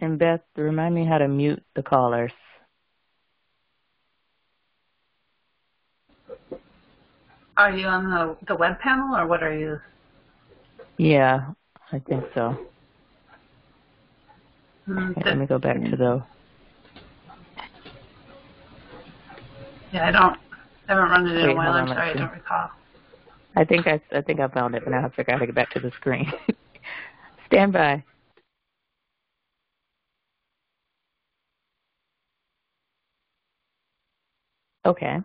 And Beth, remind me how to mute the callers. Are you on the web panel, or what are you? Yeah, I think so. Okay, let me go back to the... Yeah, I haven't run it in a while. I'm sorry, I don't recall. I think I found it, but now I have to figure out how to get back to the screen. Stand by. Okay.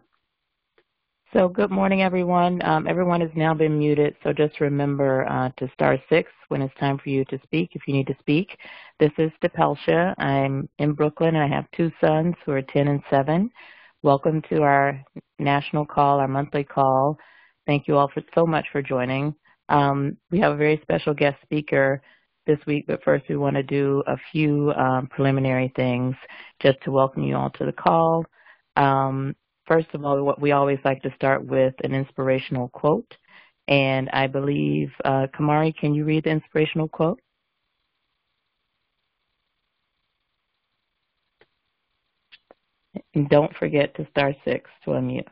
So good morning, everyone. Everyone has now been muted, so just remember to star 6 when it's time for you to speak, if you need to speak. This is De-escalation. I'm in Brooklyn, and I have 2 sons who are 10 and 7. Welcome to our national call, our monthly call. Thank you all so much for joining. We have a very special guest speaker this week, but first we want to do a few preliminary things just to welcome you all to the call. First of all, we always like to start with an inspirational quote. And I believe, Kamari, can you read the inspirational quote? And don't forget to star 6 to unmute.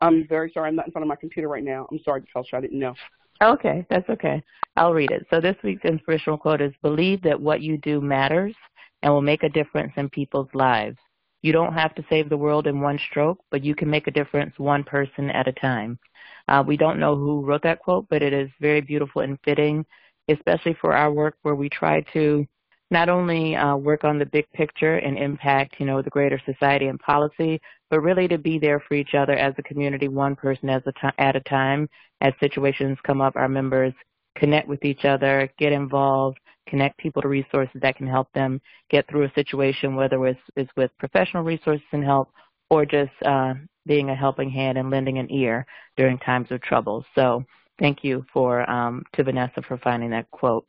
I'm very sorry. I'm not in front of my computer right now. I'm sorry, Kelsey. I didn't know. Okay, that's okay. I'll read it. So this week's inspirational quote is, believe that what you do matters and will make a difference in people's lives. You don't have to save the world in one stroke, but you can make a difference one person at a time. We don't know who wrote that quote, but it is very beautiful and fitting, especially for our work where we try to not only work on the big picture and impact, the greater society and policy, but really to be there for each other as a community, one person at a time. As situations come up, our members connect with each other, get involved, connect people to resources that can help them get through a situation, whether it's with professional resources and help or just being a helping hand and lending an ear during times of trouble. So thank you to Vanessa for finding that quote.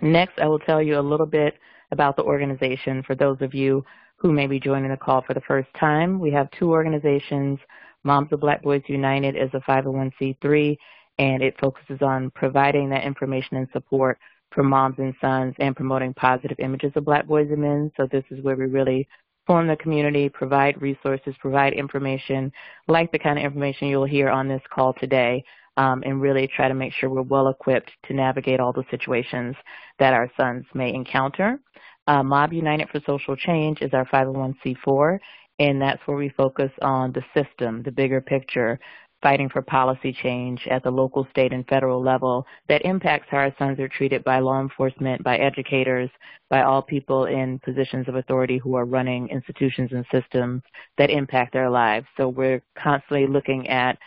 Next, I will tell you a little bit about the organization for those of you who may be joining the call for the first time. We have 2 organizations. Moms of Black Boys United is a 501c3, and it focuses on providing that information and support for moms and sons and promoting positive images of Black boys and men. So this is where we really form the community, provide resources, provide information, like the kind of information you'll hear on this call today, and really try to make sure we're well equipped to navigate all the situations that our sons may encounter. Mob United for Social Change is our 501c4, and that's where we focus on the system, the bigger picture, fighting for policy change at the local, state, and federal level that impacts how our sons are treated by law enforcement, by educators, by all people in positions of authority who are running institutions and systems that impact their lives. So we're constantly looking at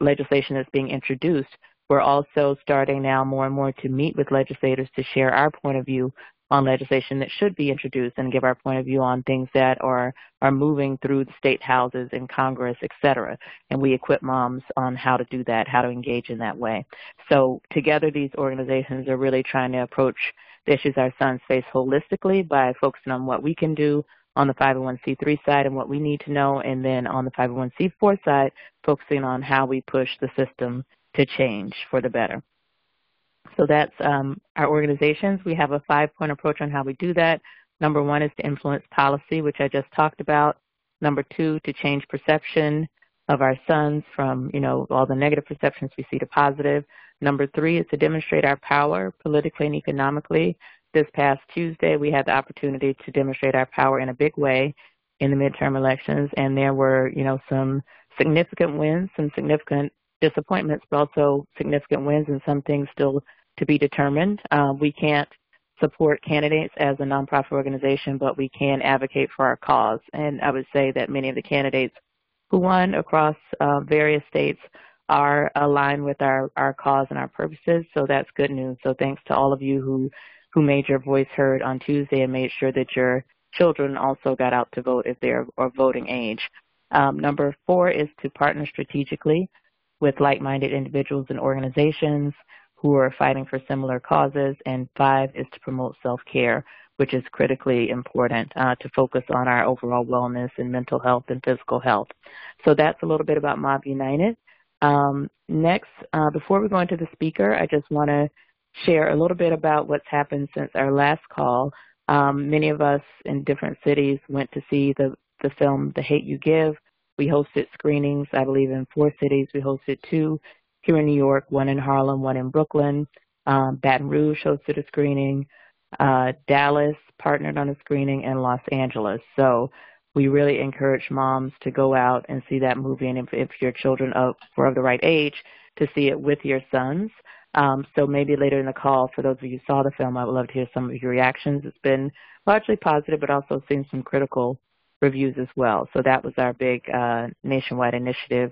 legislation that's being introduced. We're also starting now more and more to meet with legislators to share our point of view on legislation that should be introduced and give our point of view on things that are moving through the state houses and Congress, et cetera. And we equip moms on how to do that, how to engage in that way. So together these organizations are really trying to approach the issues our sons face holistically by focusing on what we can do on the 501c3 side and what we need to know, and then on the 501c4 side, focusing on how we push the system to change for the better. So that's our organizations. We have a 5-point approach on how we do that. Number 1 is to influence policy, which I just talked about. Number 2, to change perception of our sons from, all the negative perceptions we see to positive. Number 3 is to demonstrate our power politically and economically. This past Tuesday, we had the opportunity to demonstrate our power in a big way in the midterm elections, and there were, some significant wins, some significant disappointments, but also significant wins and some things still to be determined. We can't support candidates as a nonprofit organization, but we can advocate for our cause. And I would say that many of the candidates who won across various states are aligned with our cause and our purposes, so that's good news. So thanks to all of you who made your voice heard on Tuesday and made sure that your children also got out to vote if they're of voting age. Number 4 is to partner strategically with like-minded individuals and organizations who are fighting for similar causes. And 5 is to promote self-care, which is critically important to focus on our overall wellness and mental health and physical health. So that's a little bit about Mob United. Next, before we go into the speaker, I just want to share a little bit about what's happened since our last call. Many of us in different cities went to see the film The Hate U Give. We hosted screenings, I believe, in 4 cities. We hosted 2 here in New York, 1 in Harlem, 1 in Brooklyn. Baton Rouge hosted a screening. Dallas partnered on a screening, and Los Angeles. So we really encourage moms to go out and see that movie, and if your children are of the right age, to see it with your sons. So maybe later in the call, for those of you who saw the film, I would love to hear some of your reactions. It's been largely positive, but also seen some critical reviews as well. So that was our big nationwide initiative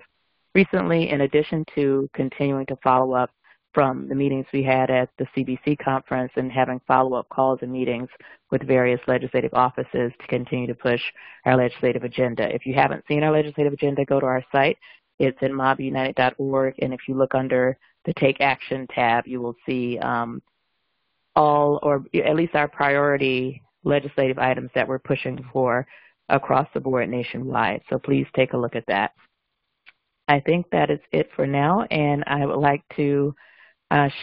recently, in addition to continuing to follow up from the meetings we had at the CBC conference and having follow-up calls and meetings with various legislative offices to continue to push our legislative agenda. If you haven't seen our legislative agenda, go to our site. It's at mobunited.org, and if you look under the Take Action tab, you will see all, or at least our priority legislative items that we're pushing for across the board nationwide. So please take a look at that. I think that is it for now, and I would like to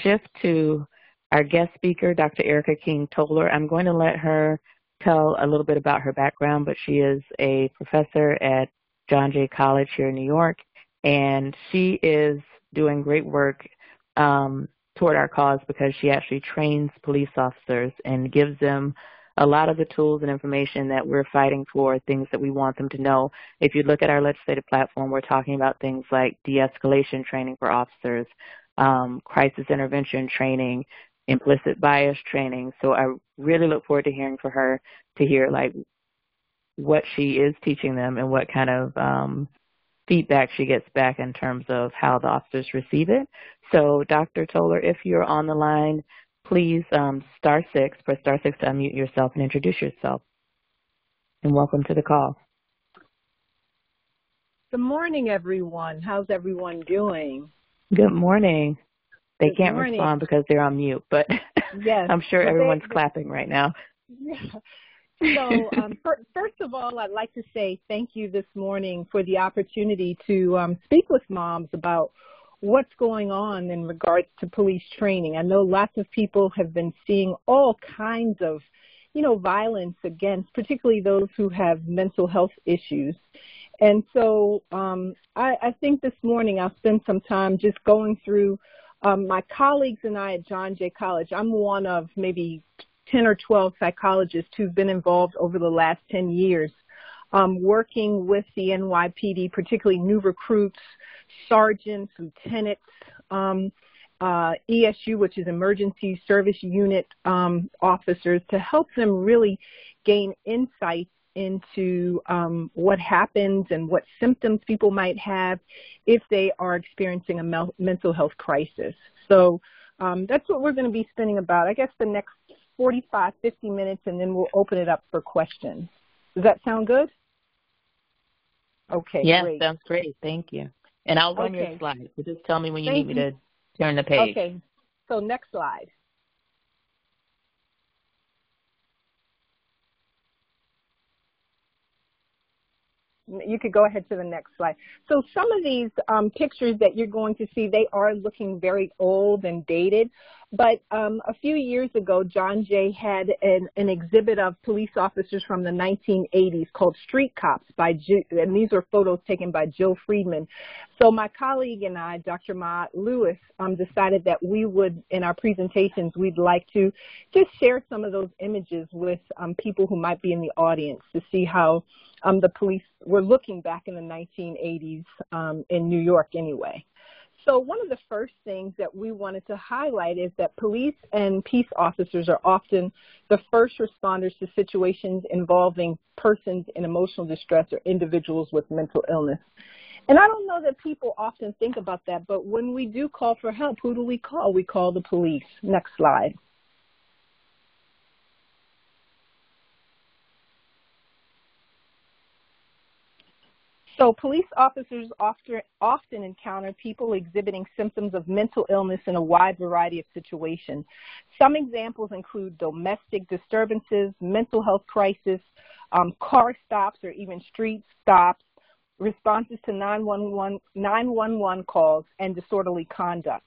shift to our guest speaker, Dr. Erica King-Toller. I'm going to let her tell a little bit about her background, but she is a professor at John Jay College here in New York, and she is doing great work toward our cause because she actually trains police officers and gives them a lot of the tools and information that we're fighting for, things that we want them to know. If you look at our legislative platform, we're talking about things like de-escalation training for officers, crisis intervention training, implicit bias training. So I really look forward to hearing from her, to hear like what she is teaching them and what kind of feedback she gets back in terms of how the officers receive it. So Dr. Toller, if you're on the line, please press star 6 to unmute yourself and introduce yourself. And welcome to the call. Good morning, everyone. How's everyone doing? Good morning. They can't respond because they're on mute, but yes, I'm sure everyone's clapping right now. Yeah. So first of all, I'd like to say thank you this morning for the opportunity to speak with moms about what's going on in regards to police training. I know lots of people have been seeing all kinds of, violence against, particularly those who have mental health issues. And so I think this morning I'll spend some time just going through my colleagues and I at John Jay College. I'm one of maybe 10 or 12 psychologists who've been involved over the last 10 years working with the NYPD, particularly new recruits, sergeants, lieutenants, ESU, which is Emergency Service Unit officers, to help them really gain insight into what happens and what symptoms people might have if they are experiencing a mental health crisis. So that's what we're going to be spending about, I guess, the next 45, 50 minutes, and then we'll open it up for questions. Does that sound good? Okay, yes, great. Sounds great. Thank you. And I'll run your slides. So just tell me when you need me to turn the page. Okay, so next slide. You could go ahead to the next slide. So some of these pictures that you're going to see, they are looking very old and dated. But a few years ago, John Jay had an exhibit of police officers from the 1980s called Street Cops, and these are photos taken by Jill Friedman. So my colleague and I, Dr. Ma Lewis, decided that we would, in our presentations, we'd like to just share some of those images with people who might be in the audience to see how the police were looking back in the 1980s in New York anyway. So one of the first things that we wanted to highlight is that police and peace officers are often the first responders to situations involving persons in emotional distress or individuals with mental illness. And I don't know that people often think about that, but when we do call for help, who do we call? We call the police. Next slide. So police officers often encounter people exhibiting symptoms of mental illness in a wide variety of situations. Some examples include domestic disturbances, mental health crisis, car stops or even street stops, responses to 911 calls, and disorderly conduct.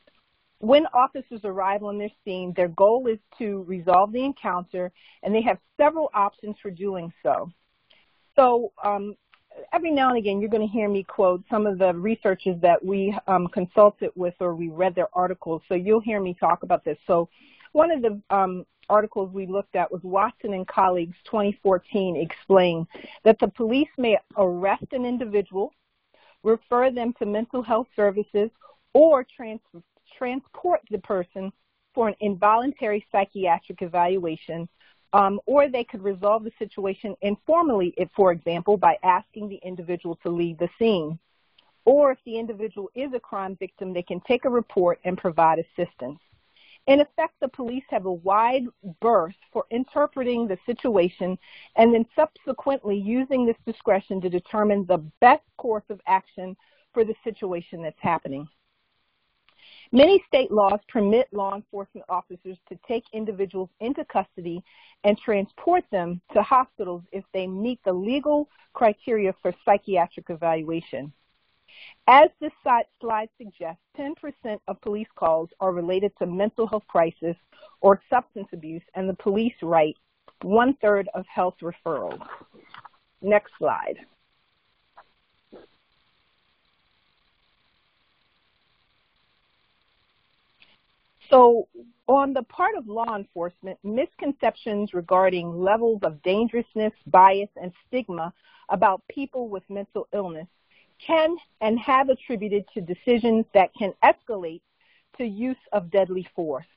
When officers arrive on their scene, their goal is to resolve the encounter, and they have several options for doing so. So every now and again, you're going to hear me quote some of the researchers that we consulted with or we read their articles, so you'll hear me talk about this. So one of the articles we looked at was Watson and colleagues 2014 explained that the police may arrest an individual, refer them to mental health services, or transport the person for an involuntary psychiatric evaluation, or they could resolve the situation informally, for example, by asking the individual to leave the scene. Or if the individual is a crime victim, they can take a report and provide assistance. In effect, the police have a wide berth for interpreting the situation and then subsequently using this discretion to determine the best course of action for the situation that's happening. Many state laws permit law enforcement officers to take individuals into custody and transport them to hospitals if they meet the legal criteria for psychiatric evaluation. As this slide suggests, 10% of police calls are related to mental health crisis or substance abuse, and the police write 1/3 of health referrals. Next slide. So on the part of law enforcement, misconceptions regarding levels of dangerousness, bias, and stigma about people with mental illness can and have attributed to decisions that can escalate to use of deadly force.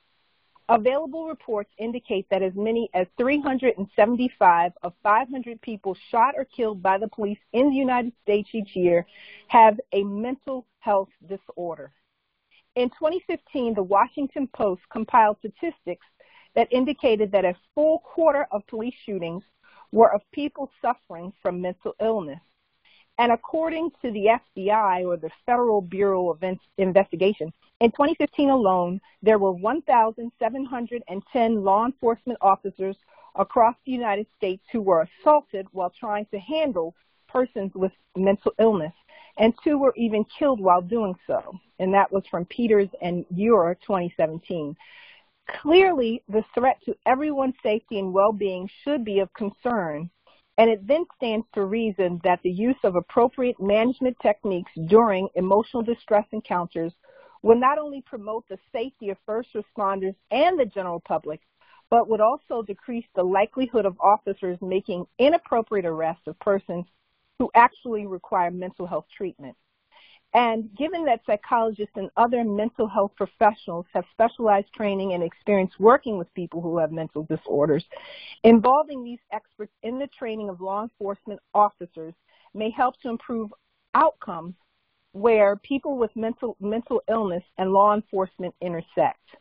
Available reports indicate that as many as 375 of 500 people shot or killed by the police in the United States each year have a mental health disorder. In 2015, the Washington Post compiled statistics that indicated that a full quarter of police shootings were of people suffering from mental illness. And according to the FBI, or the Federal Bureau of Investigation, in 2015 alone, there were 1,710 law enforcement officers across the United States who were assaulted while trying to handle persons with mental illness, and 2 were even killed while doing so. And that was from Peters and Ure, 2017. Clearly, the threat to everyone's safety and well-being should be of concern. And it then stands to reason that the use of appropriate management techniques during emotional distress encounters will not only promote the safety of first responders and the general public, but would also decrease the likelihood of officers making inappropriate arrests of persons who actually require mental health treatment. And given that psychologists and other mental health professionals have specialized training and experience working with people who have mental disorders, involving these experts in the training of law enforcement officers may help to improve outcomes where people with mental illness and law enforcement intersect.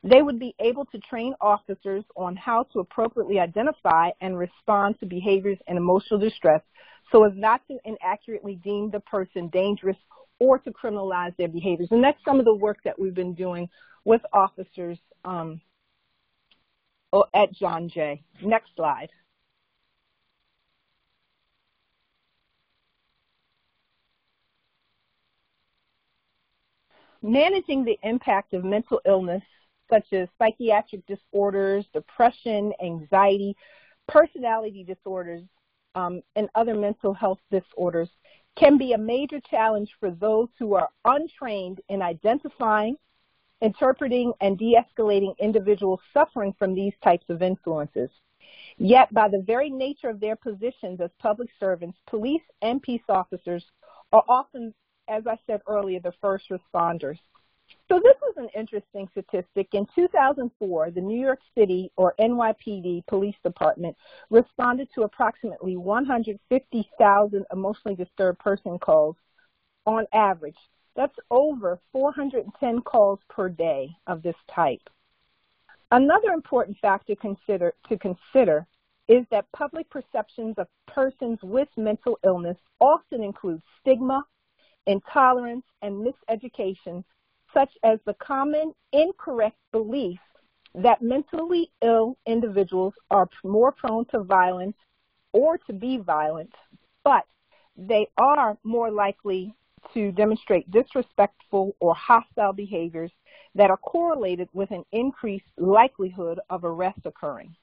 They would be able to train officers on how to appropriately identify and respond to behaviors and emotional distress so as not to inaccurately deem the person dangerous or to criminalize their behaviors. And that's some of the work that we've been doing with officers at John Jay. Next slide. Managing the impact of mental illness, such as psychiatric disorders, depression, anxiety, personality disorders, and other mental health disorders, can be a major challenge for those who are untrained in identifying, interpreting, and de-escalating individuals suffering from these types of influences. Yet, by the very nature of their positions as public servants, police and peace officers are often, as I said earlier, the first responders. So this was an interesting statistic. In 2004, the New York City, or NYPD, Police Department responded to approximately 150,000 emotionally disturbed person calls on average. That's over 410 calls per day of this type. Another important factor to consider is that public perceptions of persons with mental illness often include stigma, intolerance, and miseducation, such as the common incorrect belief that mentally ill individuals are more prone to violence or to be violent, but they are more likely to demonstrate disrespectful or hostile behaviors that are correlated with an increased likelihood of arrest occurring.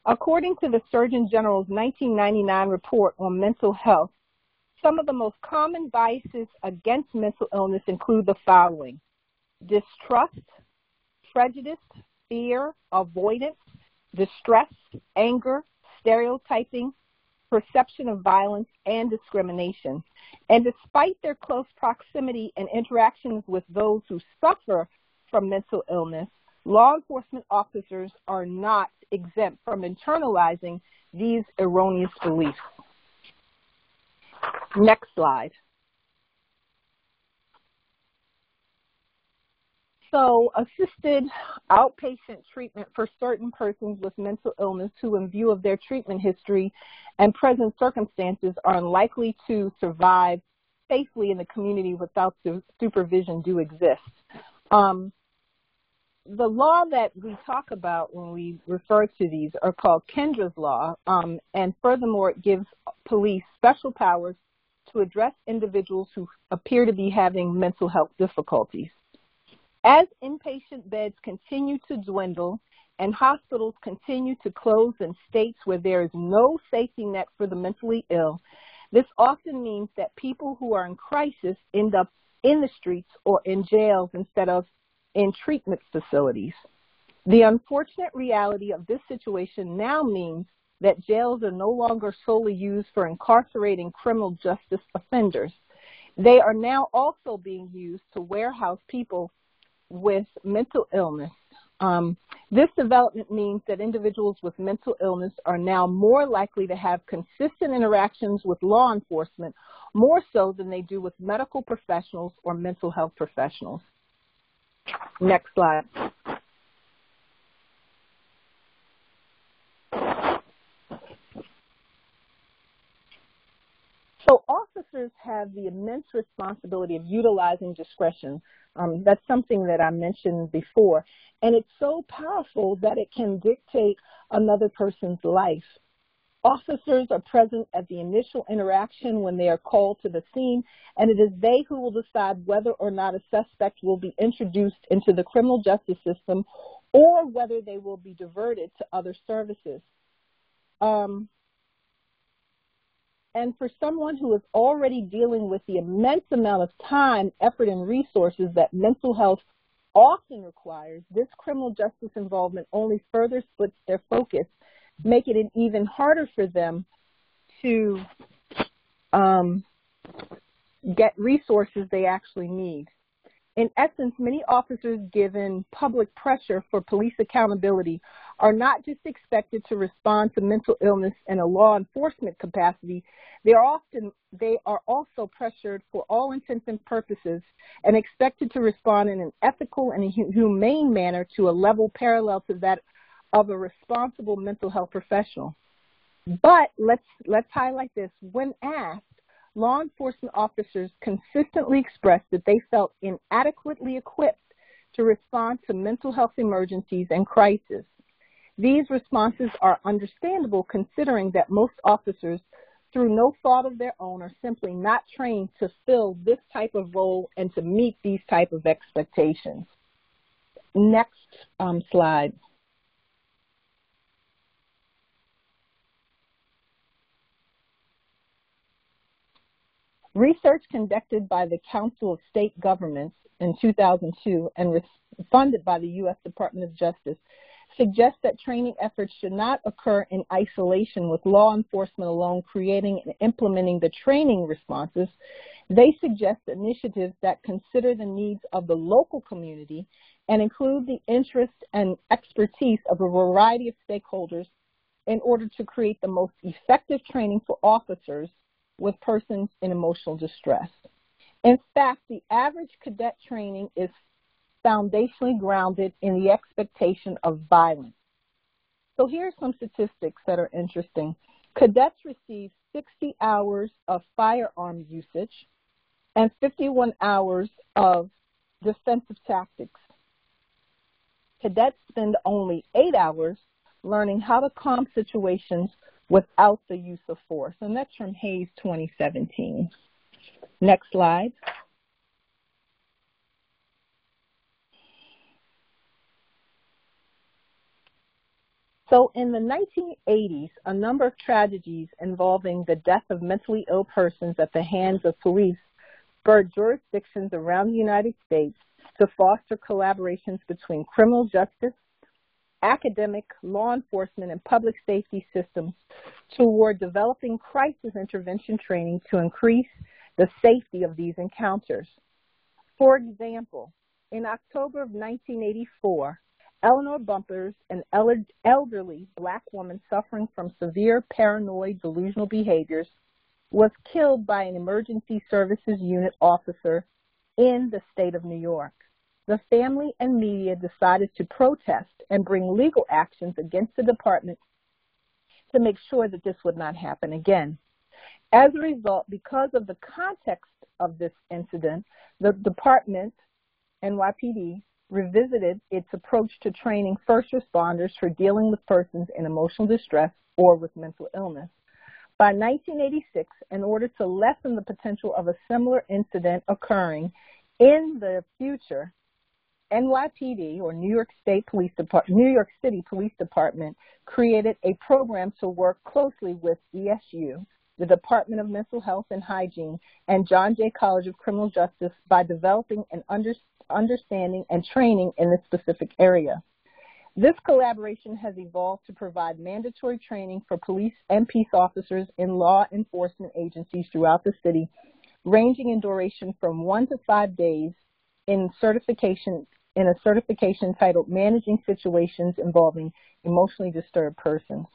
According to the Surgeon General's 1999 report on mental health, some of the most common biases against mental illness include the following: distrust, prejudice, fear, avoidance, distress, anger, stereotyping, perception of violence, and discrimination. And despite their close proximity and interactions with those who suffer from mental illness, law enforcement officers are not exempt from internalizing these erroneous beliefs. Next slide. So, assisted outpatient treatment for certain persons with mental illness who, in view of their treatment history and present circumstances, are unlikely to survive safely in the community without supervision do exist. The law that we talk about when we refer to these are called Kendra's Law, and furthermore, it gives police special powers to address individuals who appear to be having mental health difficulties. As inpatient beds continue to dwindle and hospitals continue to close in states where there is no safety net for the mentally ill, this often means that people who are in crisis end up in the streets or in jails instead of in treatment facilities. The unfortunate reality of this situation now means that jails are no longer solely used for incarcerating criminal justice offenders. They are now also being used to warehouse people with mental illness. This development means that individuals with mental illness are now more likely to have consistent interactions with law enforcement, more so than they do with medical professionals or mental health professionals. Next slide. So officers have the immense responsibility of utilizing discretion. That's something that I mentioned before. And it's so powerful that it can dictate another person's life. Officers are present at the initial interaction when they are called to the scene, and it is they who will decide whether or not a suspect will be introduced into the criminal justice system or whether they will be diverted to other services. And for someone who is already dealing with the immense amount of time, effort, and resources that mental health often requires, this criminal justice involvement only further splits their focus, making it even harder for them to get resources they actually need. In essence, many officers, given public pressure for police accountability, are not just expected to respond to mental illness in a law enforcement capacity. They are also pressured for all intents and purposes and expected to respond in an ethical and humane manner to a level parallel to that of a responsible mental health professional. But let's highlight this. When asked, law enforcement officers consistently expressed that they felt inadequately equipped to respond to mental health emergencies and crises. These responses are understandable considering that most officers, through no fault of their own, are simply not trained to fill this type of role and to meet these type of expectations. Next slide. Research conducted by the Council of State Governments in 2002 and funded by the U.S. Department of Justice suggests that training efforts should not occur in isolation with law enforcement alone creating and implementing the training responses. They suggest initiatives that consider the needs of the local community and include the interest and expertise of a variety of stakeholders in order to create the most effective training for officers with persons in emotional distress. In fact, the average cadet training is foundationally grounded in the expectation of violence. So here are some statistics that are interesting. Cadets receive 60 hours of firearm usage and 51 hours of defensive tactics. Cadets spend only 8 hours learning how to calm situations without the use of force, and that's from Hayes 2017. Next slide. So in the 1980s, a number of tragedies involving the death of mentally ill persons at the hands of police spurred jurisdictions around the United States to foster collaborations between criminal justice, academic, law enforcement, and public safety systems toward developing crisis intervention training to increase the safety of these encounters. For example, in October of 1984, Eleanor Bumpers, an elderly black woman suffering from severe paranoid delusional behaviors, was killed by an emergency services unit officer in the state of New York. The family and media decided to protest and bring legal actions against the department to make sure that this would not happen again. As a result, because of the context of this incident, the department, NYPD, revisited its approach to training first responders for dealing with persons in emotional distress or with mental illness. By 1986, in order to lessen the potential of a similar incident occurring in the future, NYPD, or New York City Police Department, created a program to work closely with DSU, the Department of Mental Health and Hygiene, and John Jay College of Criminal Justice by developing an understanding and training in this specific area. This collaboration has evolved to provide mandatory training for police and peace officers in law enforcement agencies throughout the city, ranging in duration from 1 to 5 days in a certification titled Managing Situations Involving Emotionally Disturbed Persons.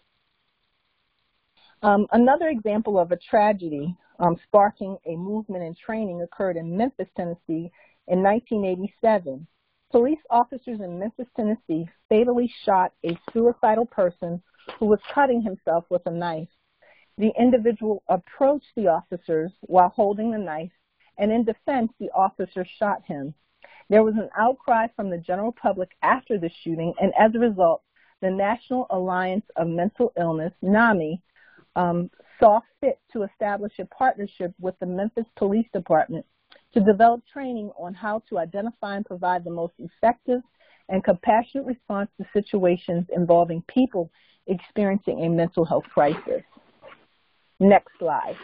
Another example of a tragedy sparking a movement in training occurred in Memphis, Tennessee in 1987. Police officers in Memphis, Tennessee fatally shot a suicidal person who was cutting himself with a knife. The individual approached the officers while holding the knife, and in defense, the officer shot him. There was an outcry from the general public after the shooting, and as a result, the National Alliance of Mental Illness, NAMI, saw fit to establish a partnership with the Memphis Police Department to develop training on how to identify and provide the most effective and compassionate response to situations involving people experiencing a mental health crisis. Next slide.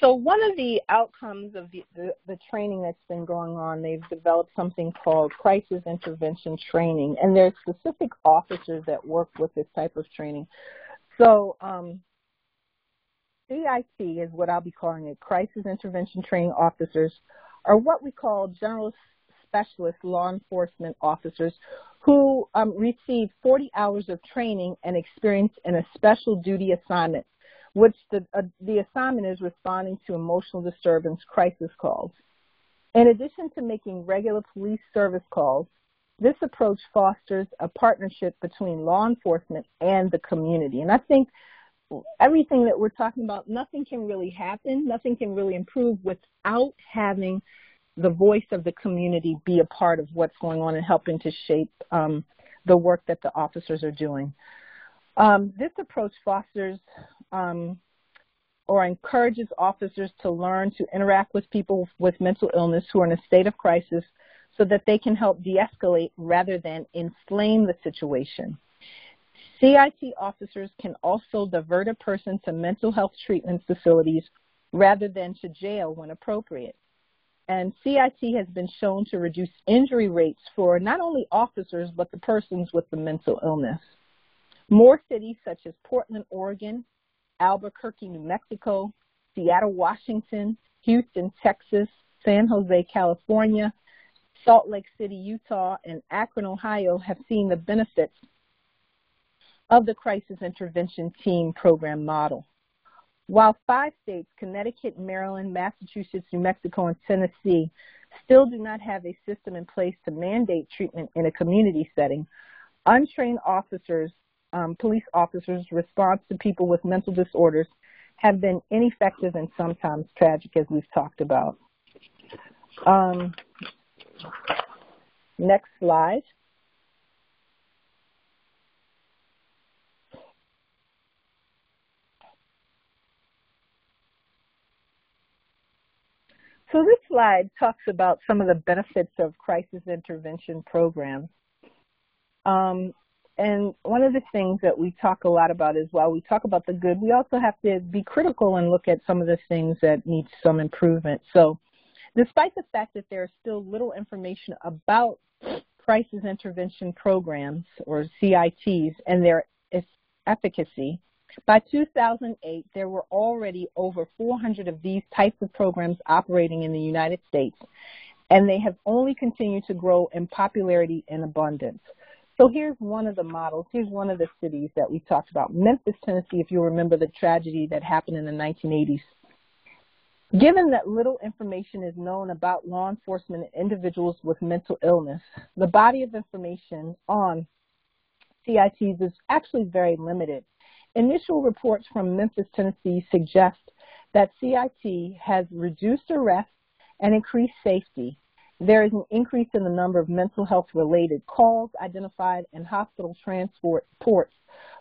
So one of the outcomes of the training that's been going on, they've developed something called crisis intervention training, and there are specific officers that work with this type of training. So CIT is what I'll be calling it. Crisis intervention training officers are what we call general specialist law enforcement officers who receive 40 hours of training and experience in a special duty assignment, which the assignment is responding to emotional disturbance crisis calls. In addition to making regular police service calls, this approach fosters a partnership between law enforcement and the community. And I think everything that we're talking about, nothing can really happen, nothing can really improve without having the voice of the community be a part of what's going on and helping to shape the work that the officers are doing. This approach fosters or encourages officers to learn to interact with people with mental illness who are in a state of crisis so that they can help de-escalate rather than inflame the situation. CIT officers can also divert a person to mental health treatment facilities rather than to jail when appropriate. And CIT has been shown to reduce injury rates for not only officers but the persons with the mental illness. More cities such as Portland, Oregon, Albuquerque, New Mexico, Seattle, Washington, Houston, Texas, San Jose, California, Salt Lake City, Utah, and Akron, Ohio have seen the benefits of the Crisis Intervention Team program model. While 5 states, Connecticut, Maryland, Massachusetts, New Mexico, and Tennessee, still do not have a system in place to mandate treatment in a community setting, untrained officers, police officers' response to people with mental disorders have been ineffective and sometimes tragic, as we've talked about. Next slide. So this slide talks about some of the benefits of crisis intervention programs. And one of the things that we talk a lot about is while we talk about the good, we also have to be critical and look at some of the things that need some improvement. So despite the fact that there is still little information about crisis intervention programs, or CITs, and their efficacy, by 2008, there were already over 400 of these types of programs operating in the United States, and they have only continued to grow in popularity and abundance. So here's one of the models. Here's one of the cities that we talked about. Memphis, Tennessee, if you remember the tragedy that happened in the 1980s. Given that little information is known about law enforcement and individuals with mental illness, the body of information on CITs is actually very limited. Initial reports from Memphis, Tennessee suggest that CIT has reduced arrests and increased safety. There is an increase in the number of mental health-related calls identified and hospital transports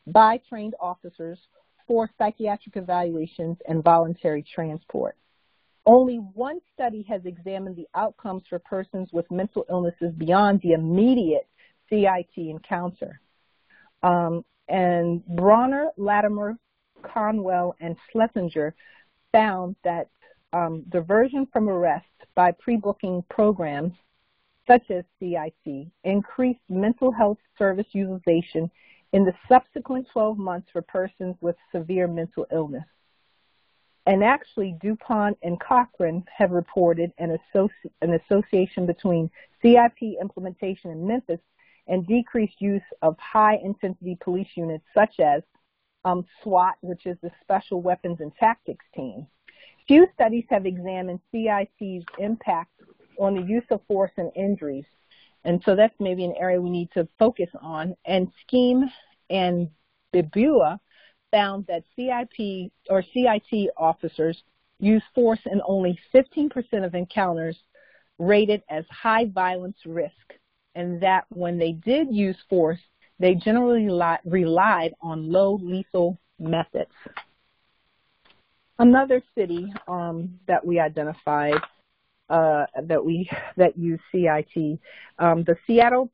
by trained officers for psychiatric evaluations and voluntary transport. Only one study has examined the outcomes for persons with mental illnesses beyond the immediate CIT encounter. And Bronner, Latimer, Conwell, and Schlesinger found that diversion from arrest by pre-booking programs such as CIT increased mental health service utilization in the subsequent 12 months for persons with severe mental illness. And actually, DuPont and Cochrane have reported an association between CIP implementation in Memphis and decreased use of high-intensity police units such as SWAT, which is the Special Weapons and Tactics Team. Few studies have examined CIT's impact on the use of force and injuries, and so that's maybe an area we need to focus on. And Scheme and Bibua found that CIT officers use force in only 15% of encounters rated as high violence risk, and that when they did use force, they generally relied on low lethal methods. Another city that we identified that used CIT, the Seattle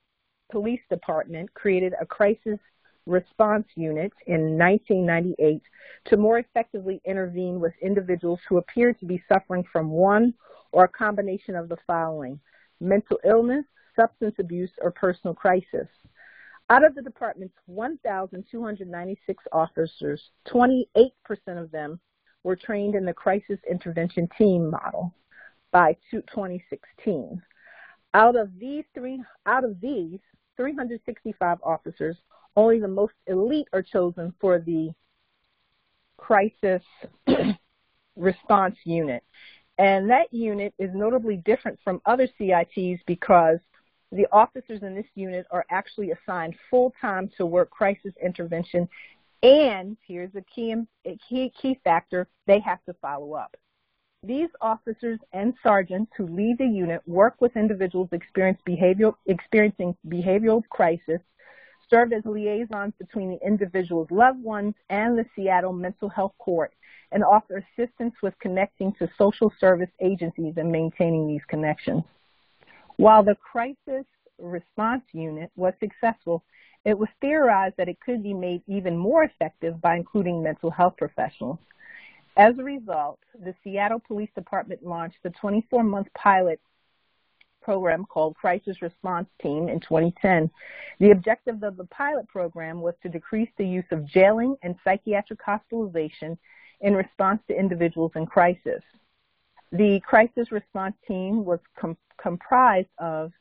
Police Department created a crisis response unit in 1998 to more effectively intervene with individuals who appear to be suffering from one or a combination of the following: mental illness, substance abuse, or personal crisis. Out of the department's 1,296 officers, 28% of them were trained in the crisis intervention team model by 2016. Out of these 365 officers, only the most elite are chosen for the crisis response unit. And that unit is notably different from other CITs because the officers in this unit are actually assigned full-time to work crisis intervention, and here's a key factor, they have to follow up. These officers and sergeants who lead the unit work with individuals experiencing behavioral crisis, serve as liaisons between the individual's loved ones and the Seattle Mental Health Court, and offer assistance with connecting to social service agencies and maintaining these connections. While the crisis response unit was successful, it was theorized that it could be made even more effective by including mental health professionals. As a result, the Seattle Police Department launched the 24-month pilot program called Crisis Response Team in 2010. The objective of the pilot program was to decrease the use of jailing and psychiatric hospitalization in response to individuals in crisis. The Crisis Response Team was comprised of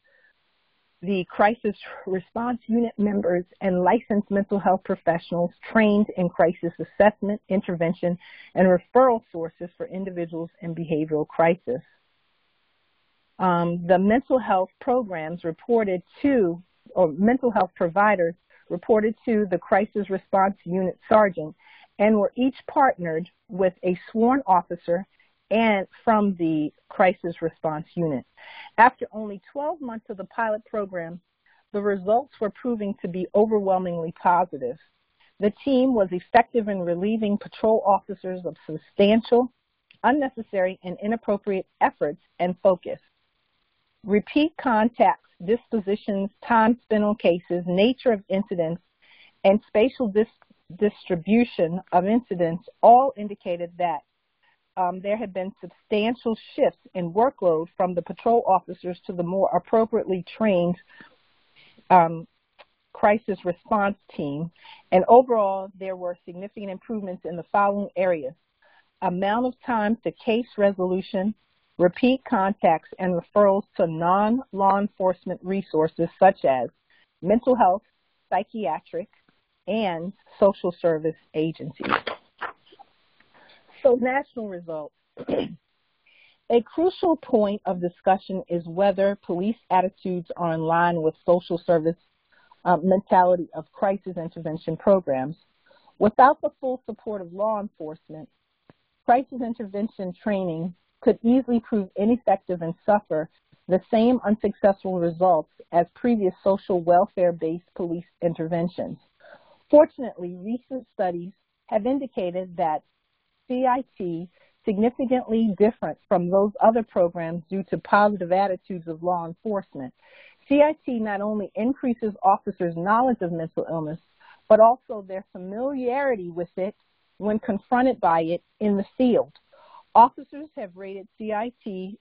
the crisis response unit members and licensed mental health professionals trained in crisis assessment, intervention, and referral sources for individuals in behavioral crisis. The mental health programs reported to, or mental health providers reported to the crisis response unit sergeant and were each partnered with a sworn officer and from the crisis response unit. After only 12 months of the pilot program, the results were proving to be overwhelmingly positive. The team was effective in relieving patrol officers of substantial, unnecessary, and inappropriate efforts and focus. Repeat contacts, dispositions, time spent on cases, nature of incidents, and spatial distribution of incidents all indicated that there had been substantial shifts in workload from the patrol officers to the more appropriately trained crisis response team. And overall, there were significant improvements in the following areas: amount of time to case resolution, repeat contacts, and referrals to non-law enforcement resources such as mental health, psychiatric, and social service agencies. So, national results. A crucial point of discussion is whether police attitudes are in line with social service mentality of crisis intervention programs. Without the full support of law enforcement, crisis intervention training could easily prove ineffective and suffer the same unsuccessful results as previous social welfare-based police interventions. Fortunately, recent studies have indicated that CIT significantly different from those other programs due to positive attitudes of law enforcement. CIT not only increases officers' knowledge of mental illness, but also their familiarity with it when confronted by it in the field. Officers have rated CIT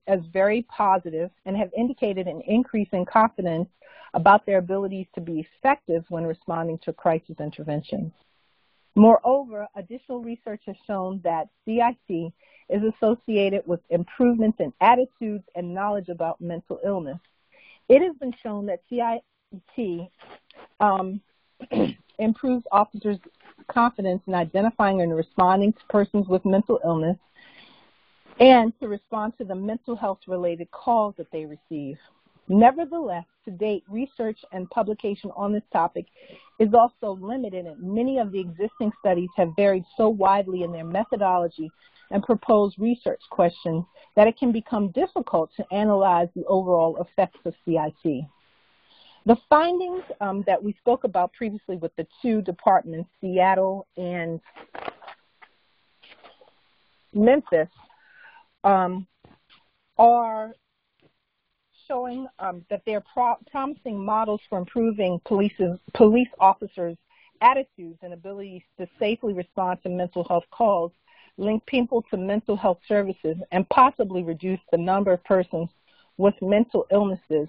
as very positive and have indicated an increase in confidence about their abilities to be effective when responding to crisis interventions. Moreover, additional research has shown that CIT is associated with improvements in attitudes and knowledge about mental illness. It has been shown that CIT improves officers' confidence in identifying and responding to persons with mental illness and to respond to the mental health-related calls that they receive. Nevertheless, to date, research and publication on this topic is also limited, and many of the existing studies have varied so widely in their methodology and proposed research questions that it can become difficult to analyze the overall effects of CIT. The findings that we spoke about previously with the two departments, Seattle and Memphis, are showing that they're promising models for improving police officers' attitudes and abilities to safely respond to mental health calls, link people to mental health services, and possibly reduce the number of persons with mental illnesses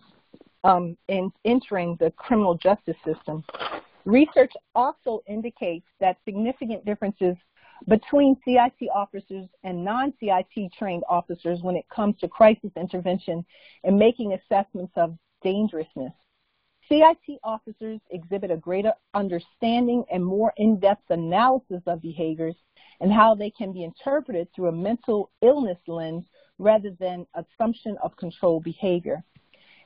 in entering the criminal justice system. Research also indicates that significant differences between CIT officers and non-CIT trained officers when it comes to crisis intervention and making assessments of dangerousness. CIT officers exhibit a greater understanding and more in-depth analysis of behaviors and how they can be interpreted through a mental illness lens rather than assumption of controlled behavior.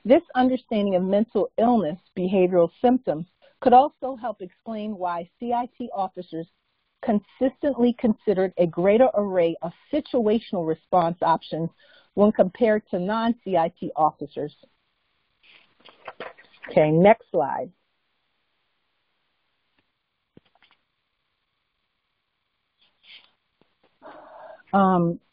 This understanding of mental illness behavioral symptoms could also help explain why CIT officers consistently considered a greater array of situational response options when compared to non-CIT officers. Okay, next slide.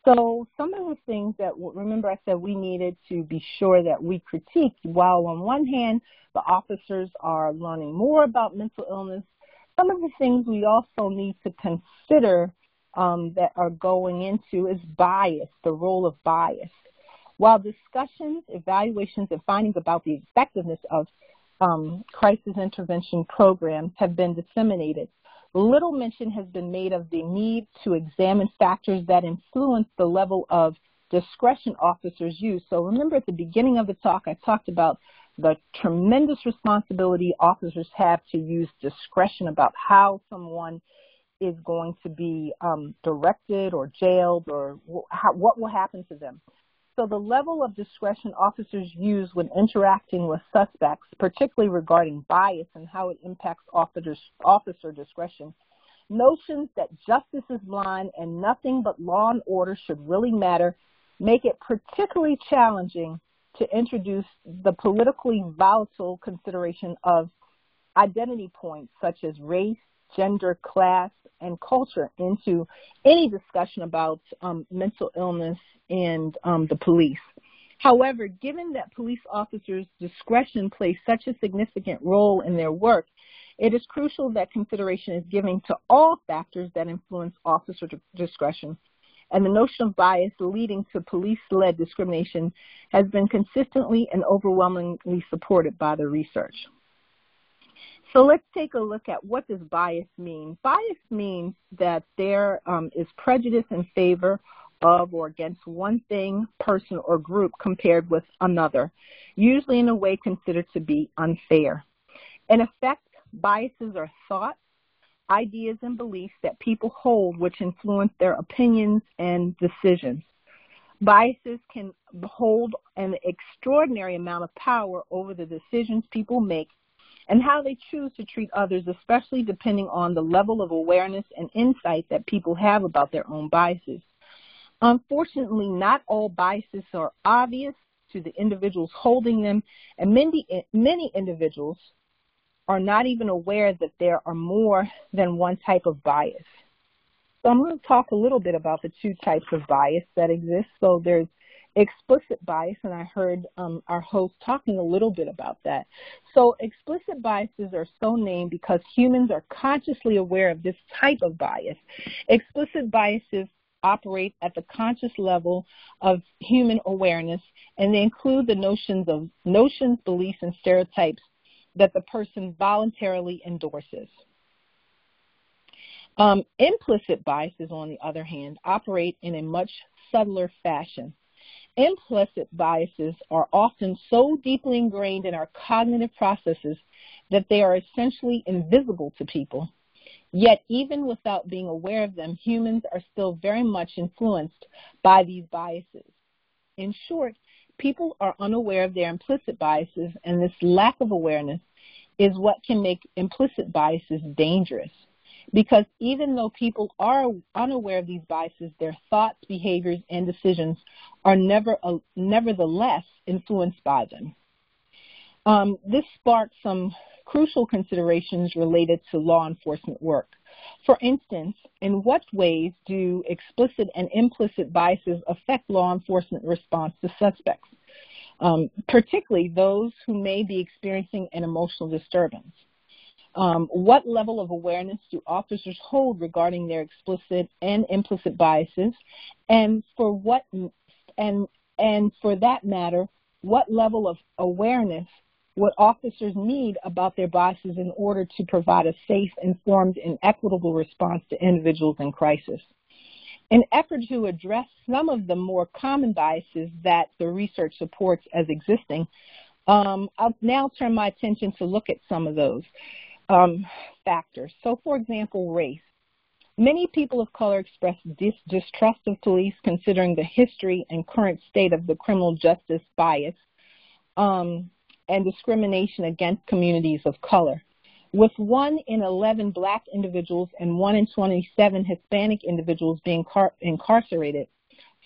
So some of the things that, remember I said we needed to be sure that we critique, while on one hand the officers are learning more about mental illness, some of the things we also need to consider that are going into is bias, the role of bias. While discussions, evaluations, and findings about the effectiveness of crisis intervention programs have been disseminated, little mention has been made of the need to examine factors that influence the level of discretion officers use. So remember at the beginning of the talk, I talked about the tremendous responsibility officers have to use discretion about how someone is going to be directed or jailed or what will happen to them. So the level of discretion officers use when interacting with suspects, particularly regarding bias and how it impacts officer discretion, notions that justice is blind and nothing but law and order should really matter, make it particularly challenging to introduce the politically volatile consideration of identity points such as race, gender, class, and culture into any discussion about mental illness and the police. However, given that police officers' discretion plays such a significant role in their work, it is crucial that consideration is given to all factors that influence officer discretion. And the notion of bias leading to police-led discrimination has been consistently and overwhelmingly supported by the research. So let's take a look at what does bias mean. Bias means that there is prejudice in favor of or against one thing, person, or group compared with another, usually in a way considered to be unfair. In effect, biases are thoughts, ideas, and beliefs that people hold which influence their opinions and decisions. Biases can hold an extraordinary amount of power over the decisions people make and how they choose to treat others, especially depending on the level of awareness and insight that people have about their own biases. Unfortunately, not all biases are obvious to the individuals holding them, and many individuals are not even aware that there are more than one type of bias. So I'm going to talk a little bit about the two types of bias that exist. So there's explicit bias, and I heard our host talking a little bit about that. So explicit biases are so named because humans are consciously aware of this type of bias. Explicit biases operate at the conscious level of human awareness, and they include the notions, beliefs, and stereotypes that the person voluntarily endorses. Implicit biases, on the other hand, operate in a much subtler fashion. Implicit biases are often so deeply ingrained in our cognitive processes that they are essentially invisible to people. Yet, even without being aware of them, humans are still very much influenced by these biases. In short, people are unaware of their implicit biases, and this lack of awareness is what can make implicit biases dangerous. Because even though people are unaware of these biases, their thoughts, behaviors, and decisions are nevertheless influenced by them. This sparked some crucial considerations related to law enforcement work. For instance, in what ways do explicit and implicit biases affect law enforcement response to suspects, particularly those who may be experiencing an emotional disturbance? What level of awareness do officers hold regarding their explicit and implicit biases, and for that matter, what level of awareness would officers need about their biases in order to provide a safe, informed, and equitable response to individuals in crisis? In effort to address some of the more common biases that the research supports as existing, I'll now turn my attention to look at some of those factors. So, for example, race. Many people of color express distrust of police considering the history and current state of the criminal justice bias and discrimination against communities of color. With 1 in 11 Black individuals and 1 in 27 Hispanic individuals being incarcerated,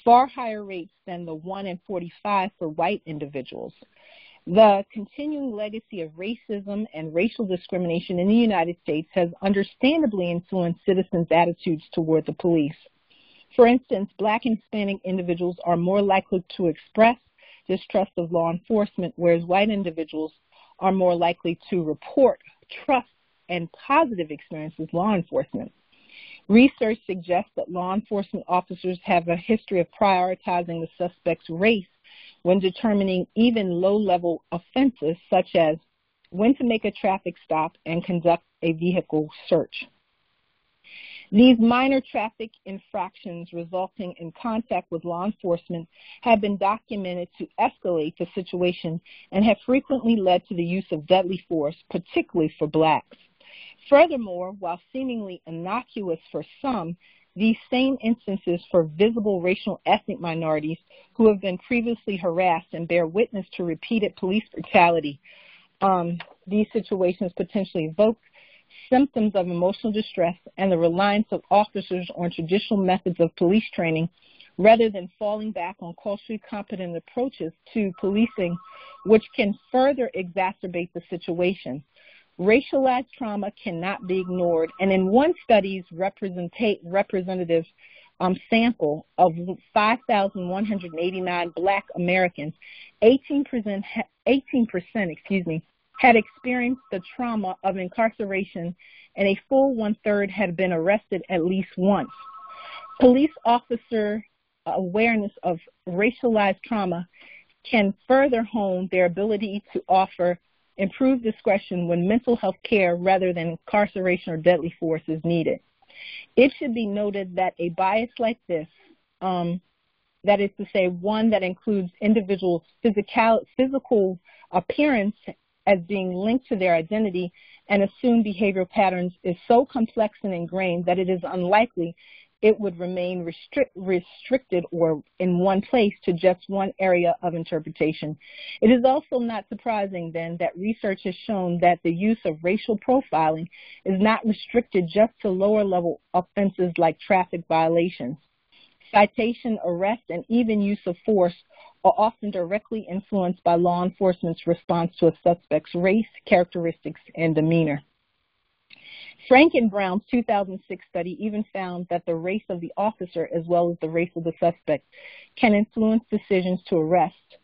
far higher rates than the 1 in 45 for white individuals. The continuing legacy of racism and racial discrimination in the United States has understandably influenced citizens' attitudes toward the police. For instance, Black and Hispanic individuals are more likely to express distrust of law enforcement, whereas white individuals are more likely to report trust and positive experiences with law enforcement. Research suggests that law enforcement officers have a history of prioritizing the suspect's race when determining even low-level offenses, such as when to make a traffic stop and conduct a vehicle search. These minor traffic infractions resulting in contact with law enforcement have been documented to escalate the situation and have frequently led to the use of deadly force, particularly for blacks. Furthermore, while seemingly innocuous for some, these same instances for visible racial ethnic minorities who have been previously harassed and bear witness to repeated police brutality, these situations potentially evoke symptoms of emotional distress and the reliance of officers on traditional methods of police training rather than falling back on culturally competent approaches to policing, which can further exacerbate the situation. Racialized trauma cannot be ignored, and in one study's representative sample of 5,189 Black Americans, 18% had experienced the trauma of incarceration, and a full one-third had been arrested at least once. Police officer awareness of racialized trauma can further hone their ability to offer improved discretion when mental health care rather than incarceration or deadly force is needed. It should be noted that a bias like this, that is to say one that includes individuals' physical appearance as being linked to their identity and assumed behavioral patterns, is so complex and ingrained that it is unlikely it would remain restricted or in one place to just one area of interpretation. It is also not surprising, then, that research has shown that the use of racial profiling is not restricted just to lower-level offenses like traffic violations. Citation, arrest, and even use of force are often directly influenced by law enforcement's response to a suspect's race, characteristics, and demeanor. Frank and Brown's 2006 study even found that the race of the officer as well as the race of the suspect can influence decisions to arrest.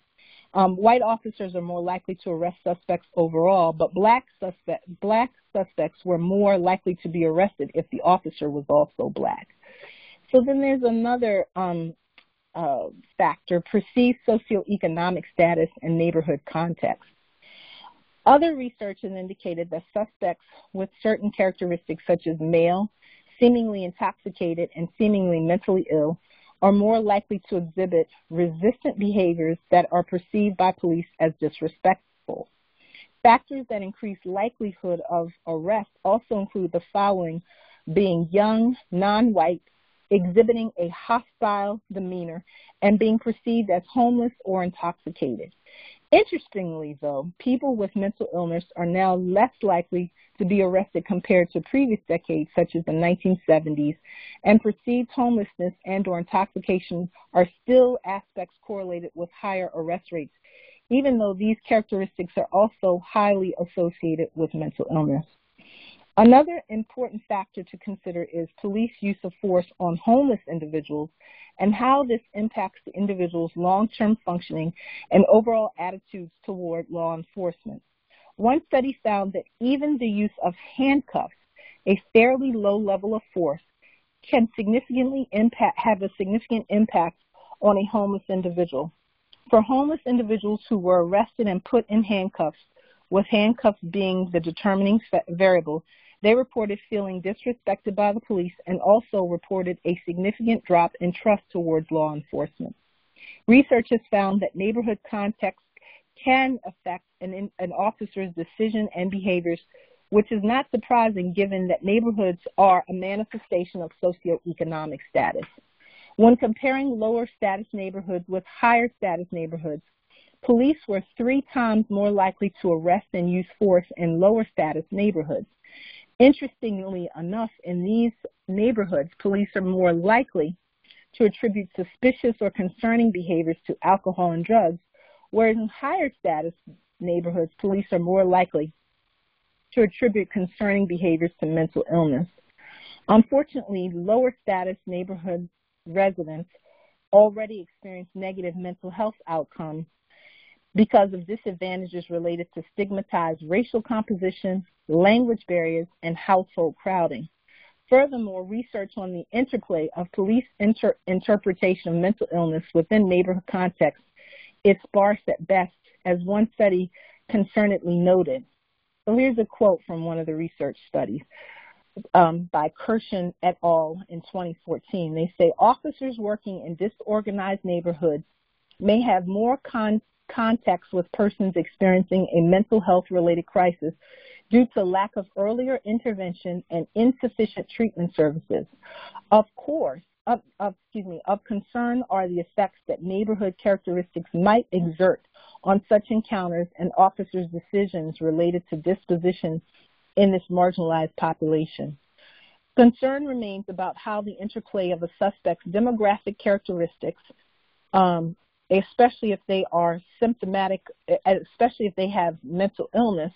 White officers are more likely to arrest suspects overall, but black suspects were more likely to be arrested if the officer was also black. So then there's another factor, perceived socioeconomic status and neighborhood context. Other research has indicated that suspects with certain characteristics such as male, seemingly intoxicated, and seemingly mentally ill are more likely to exhibit resistant behaviors that are perceived by police as disrespectful. Factors that increase likelihood of arrest also include the following: being young, non-white, exhibiting a hostile demeanor, and being perceived as homeless or intoxicated. Interestingly, though, people with mental illness are now less likely to be arrested compared to previous decades, such as the 1970s, and perceived homelessness and or intoxication are still aspects correlated with higher arrest rates, even though these characteristics are also highly associated with mental illness. Another important factor to consider is police use of force on homeless individuals and how this impacts the individual's long-term functioning and overall attitudes toward law enforcement. One study found that even the use of handcuffs, a fairly low level of force, can have a significant impact on a homeless individual. For homeless individuals who were arrested and put in handcuffs, with handcuffs being the determining variable, they reported feeling disrespected by the police and also reported a significant drop in trust towards law enforcement. Research has found that neighborhood context can affect an officer's decision and behaviors, which is not surprising given that neighborhoods are a manifestation of socioeconomic status. When comparing lower status neighborhoods with higher status neighborhoods, police were 3 times more likely to arrest and use force in lower status neighborhoods. Interestingly enough, in these neighborhoods, police are more likely to attribute suspicious or concerning behaviors to alcohol and drugs, whereas in higher status neighborhoods, police are more likely to attribute concerning behaviors to mental illness. Unfortunately, lower status neighborhood residents already experience negative mental health outcomes because of disadvantages related to stigmatized racial composition, language barriers, and household crowding. Furthermore, research on the interplay of police interpretation of mental illness within neighborhood contexts is sparse at best, as one study concernedly noted. So here's a quote from one of the research studies. by Kirshen et al. In 2014. They say officers working in disorganized neighborhoods may have more contacts with persons experiencing a mental health-related crisis due to lack of earlier intervention and insufficient treatment services. Of concern are the effects that neighborhood characteristics might exert on such encounters and officers' decisions related to disposition in this marginalized population. Concern remains about how the interplay of a suspect's demographic characteristics, especially if they are symptomatic, especially if they have mental illness,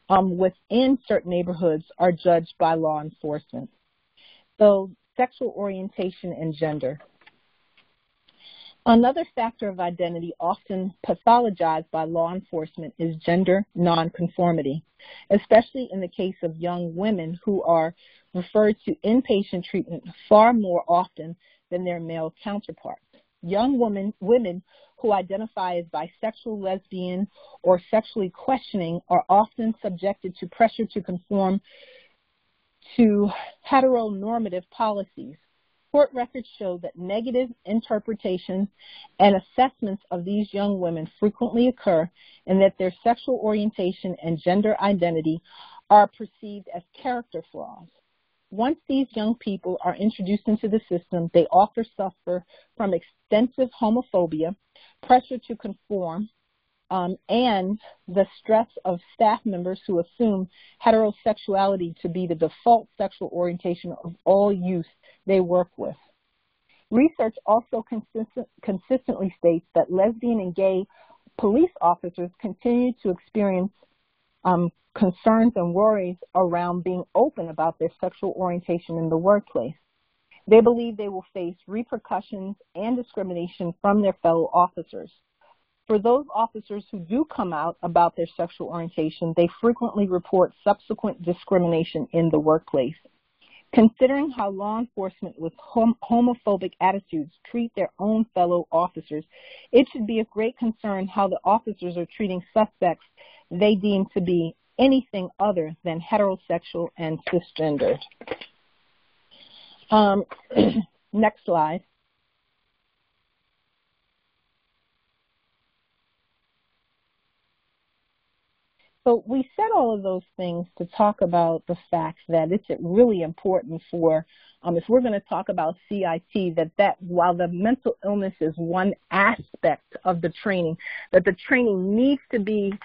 within certain neighborhoods are judged by law enforcement. So, sexual orientation and gender. Another factor of identity often pathologized by law enforcement is gender nonconformity, especially in the case of young women who are referred to inpatient treatment far more often than their male counterparts. Young women who identify as bisexual, lesbian, or sexually questioning are often subjected to pressure to conform to heteronormative policies. Court records show that negative interpretations and assessments of these young women frequently occur, and that their sexual orientation and gender identity are perceived as character flaws. Once these young people are introduced into the system, they often suffer from extensive homophobia, pressure to conform, and the stress of staff members who assume heterosexuality to be the default sexual orientation of all youth they work with. Research also consistently states that lesbian and gay police officers continue to experience concerns and worries around being open about their sexual orientation in the workplace. They believe they will face repercussions and discrimination from their fellow officers. For those officers who do come out about their sexual orientation, they frequently report subsequent discrimination in the workplace. Considering how law enforcement with homophobic attitudes treat their own fellow officers, it should be of great concern how the officers are treating suspects they deem to be anything other than heterosexual and cisgendered. Next slide. So we said all of those things to talk about the fact that it's really important for, if we're going to talk about CIT, that while the mental illness is one aspect of the training, that the training needs to be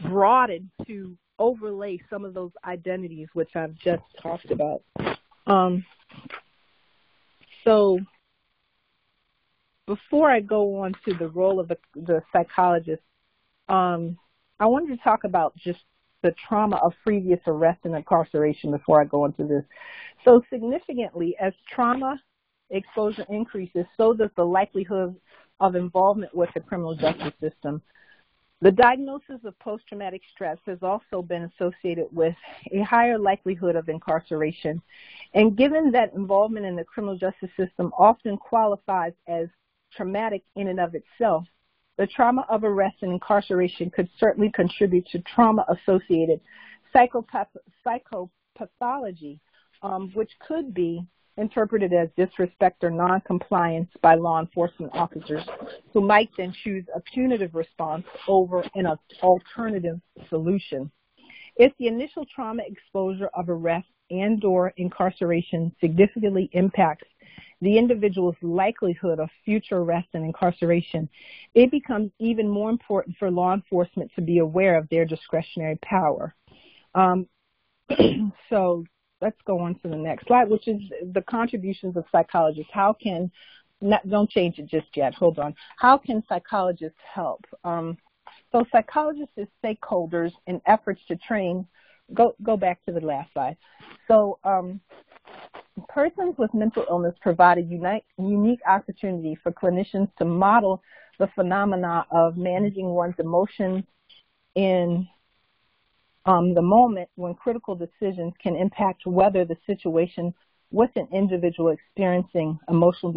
broadened to overlay some of those identities which I've just talked about. So before I go on to the role of the psychologist, I wanted to talk about just the trauma of previous arrest and incarceration before I go into this. So significantly, as trauma exposure increases, so does the likelihood of involvement with the criminal justice system. The diagnosis of post-traumatic stress has also been associated with a higher likelihood of incarceration. And given that involvement in the criminal justice system often qualifies as traumatic in and of itself, the trauma of arrest and incarceration could certainly contribute to trauma-associated psychopathology, which could be interpreted as disrespect or noncompliance by law enforcement officers, who might then choose a punitive response over an alternative solution. If the initial trauma exposure of arrest and/or incarceration significantly impacts the individual's likelihood of future arrest and incarceration, it becomes even more important for law enforcement to be aware of their discretionary power. So let's go on to the next slide, which is the contributions of psychologists. How can, don't change it just yet, hold on. How can psychologists help? So psychologists as stakeholders in efforts to train, go back to the last slide. So persons with mental illness provide a unique opportunity for clinicians to model the phenomena of managing one's emotions in the moment when critical decisions can impact whether the situation with an individual experiencing emotional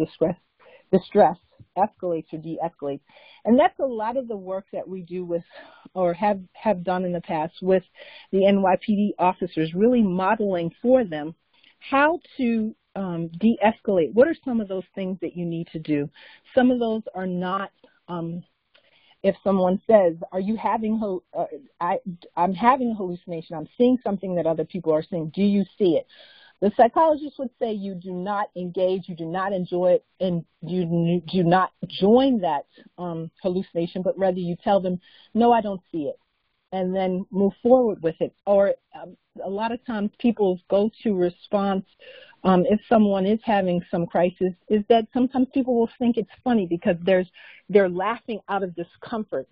distress escalates or de-escalates. And that's a lot of the work that we do with, or have done in the past with the NYPD officers, really modeling for them how to de-escalate. What are some of those things that you need to do? Some of those are not, if someone says, are you having, I'm having a hallucination, I'm seeing something that other people are seeing, do you see it? The psychologist would say you do not engage, you do not enjoy it, and you do not join that hallucination, but rather you tell them, no, I don't see it, and then move forward with it. Or a lot of times people's go-to response if someone is having some crisis is that sometimes people will think it's funny because they're laughing out of discomfort,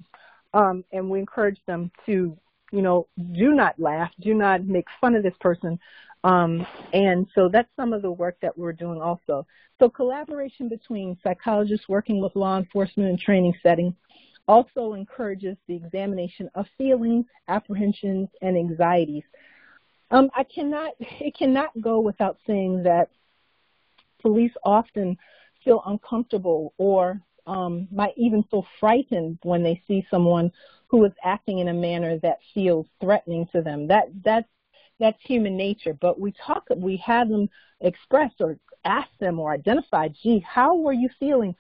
and we encourage them to, do not laugh, do not make fun of this person. And so that's some of the work that we're doing also. So collaboration between psychologists working with law enforcement and training settings also encourages the examination of feelings, apprehensions, and anxieties. It cannot go without saying that police often feel uncomfortable or might even feel frightened when they see someone who is acting in a manner that feels threatening to them. That's human nature, but we have them express or ask them or identify, gee, how were you feeling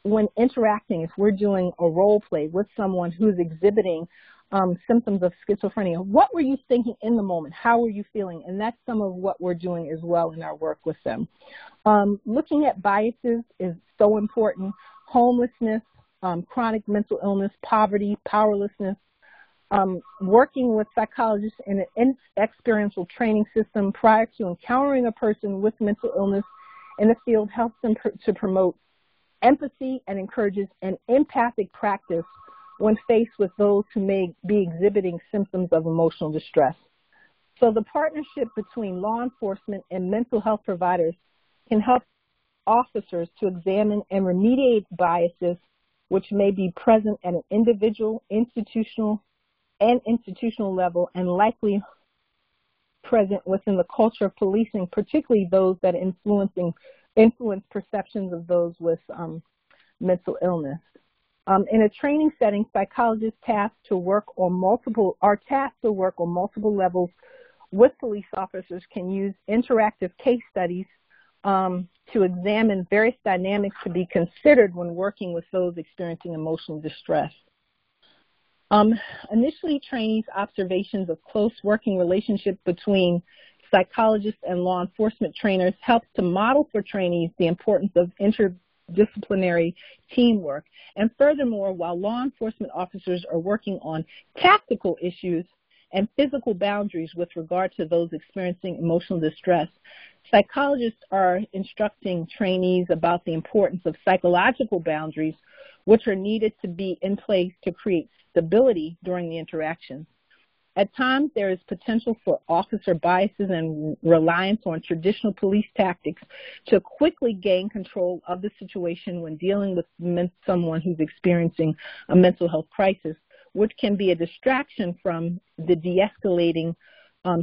when interacting, if we're doing a role play with someone who's exhibiting symptoms of schizophrenia? What were you thinking in the moment? How were you feeling? And that's some of what we're doing as well in our work with them. Looking at biases is so important. Homelessness, chronic mental illness, poverty, powerlessness. Working with psychologists in an experiential training system prior to encountering a person with mental illness in the field helps them to promote empathy and encourages an empathic practice when faced with those who may be exhibiting symptoms of emotional distress. So the partnership between law enforcement and mental health providers can help officers to examine and remediate biases which may be present at an individual, institutional level and likely present within the culture of policing, particularly those that influence perceptions of those with mental illness. In a training setting, psychologists are tasked to work on multiple levels with police officers can use interactive case studies to examine various dynamics to be considered when working with those experiencing emotional distress. Initially, trainees' observations of close working relationship between psychologists and law enforcement trainers helps to model for trainees the importance of interdisciplinary teamwork. And furthermore, while law enforcement officers are working on tactical issues and physical boundaries with regard to those experiencing emotional distress, psychologists are instructing trainees about the importance of psychological boundaries, which are needed to be in place to create stability during the interaction. At times, there is potential for officer biases and reliance on traditional police tactics to quickly gain control of the situation when dealing with someone who's experiencing a mental health crisis, which can be a distraction from the de-escalating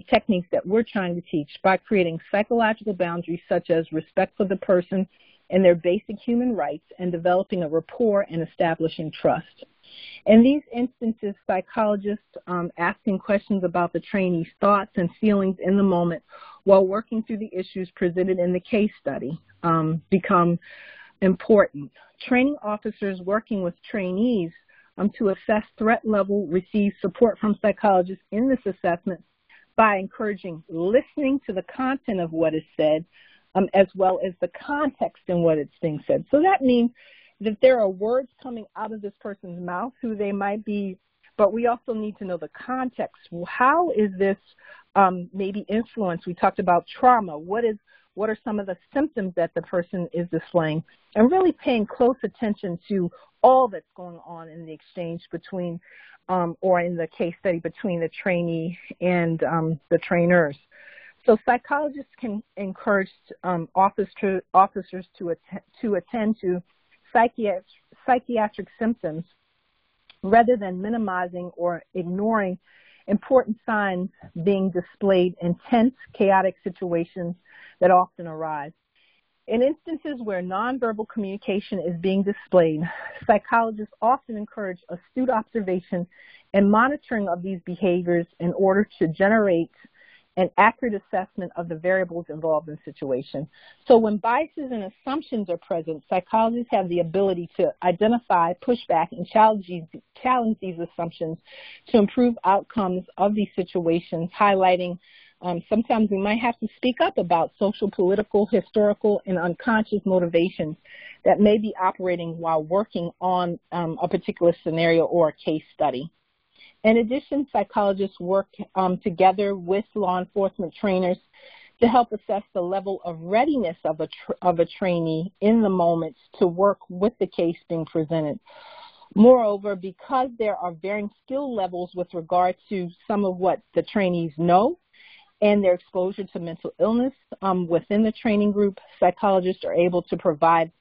techniques that we're trying to teach by creating psychological boundaries such as respect for the person and their basic human rights and developing a rapport and establishing trust. In these instances, psychologists asking questions about the trainee's thoughts and feelings in the moment while working through the issues presented in the case study become important. Training officers working with trainees to assess threat level receive support from psychologists in this assessment by encouraging listening to the content of what is said as well as the context in what it's being said. So that means that there are words coming out of this person's mouth, who they might be, but we also need to know the context. How is this maybe influenced? We talked about trauma. What are some of the symptoms that the person is displaying? And really paying close attention to all that's going on in the exchange between, or in the case study between the trainee and the trainers. So psychologists can encourage officers to attend to psychiatric symptoms rather than minimizing or ignoring important signs being displayed in tense, chaotic situations that often arise. In instances where nonverbal communication is being displayed, psychologists often encourage astute observation and monitoring of these behaviors in order to generate an accurate assessment of the variables involved in the situation. So when biases and assumptions are present, psychologists have the ability to identify, push back, and challenge these assumptions to improve outcomes of these situations, highlighting sometimes we might have to speak up about social, political, historical, and unconscious motivations that may be operating while working on a particular scenario or a case study. In addition, psychologists work together with law enforcement trainers to help assess the level of readiness of a trainee in the moment to work with the case being presented. Moreover, because there are varying skill levels with regard to some of what the trainees know and their exposure to mental illness within the training group, psychologists are able to provide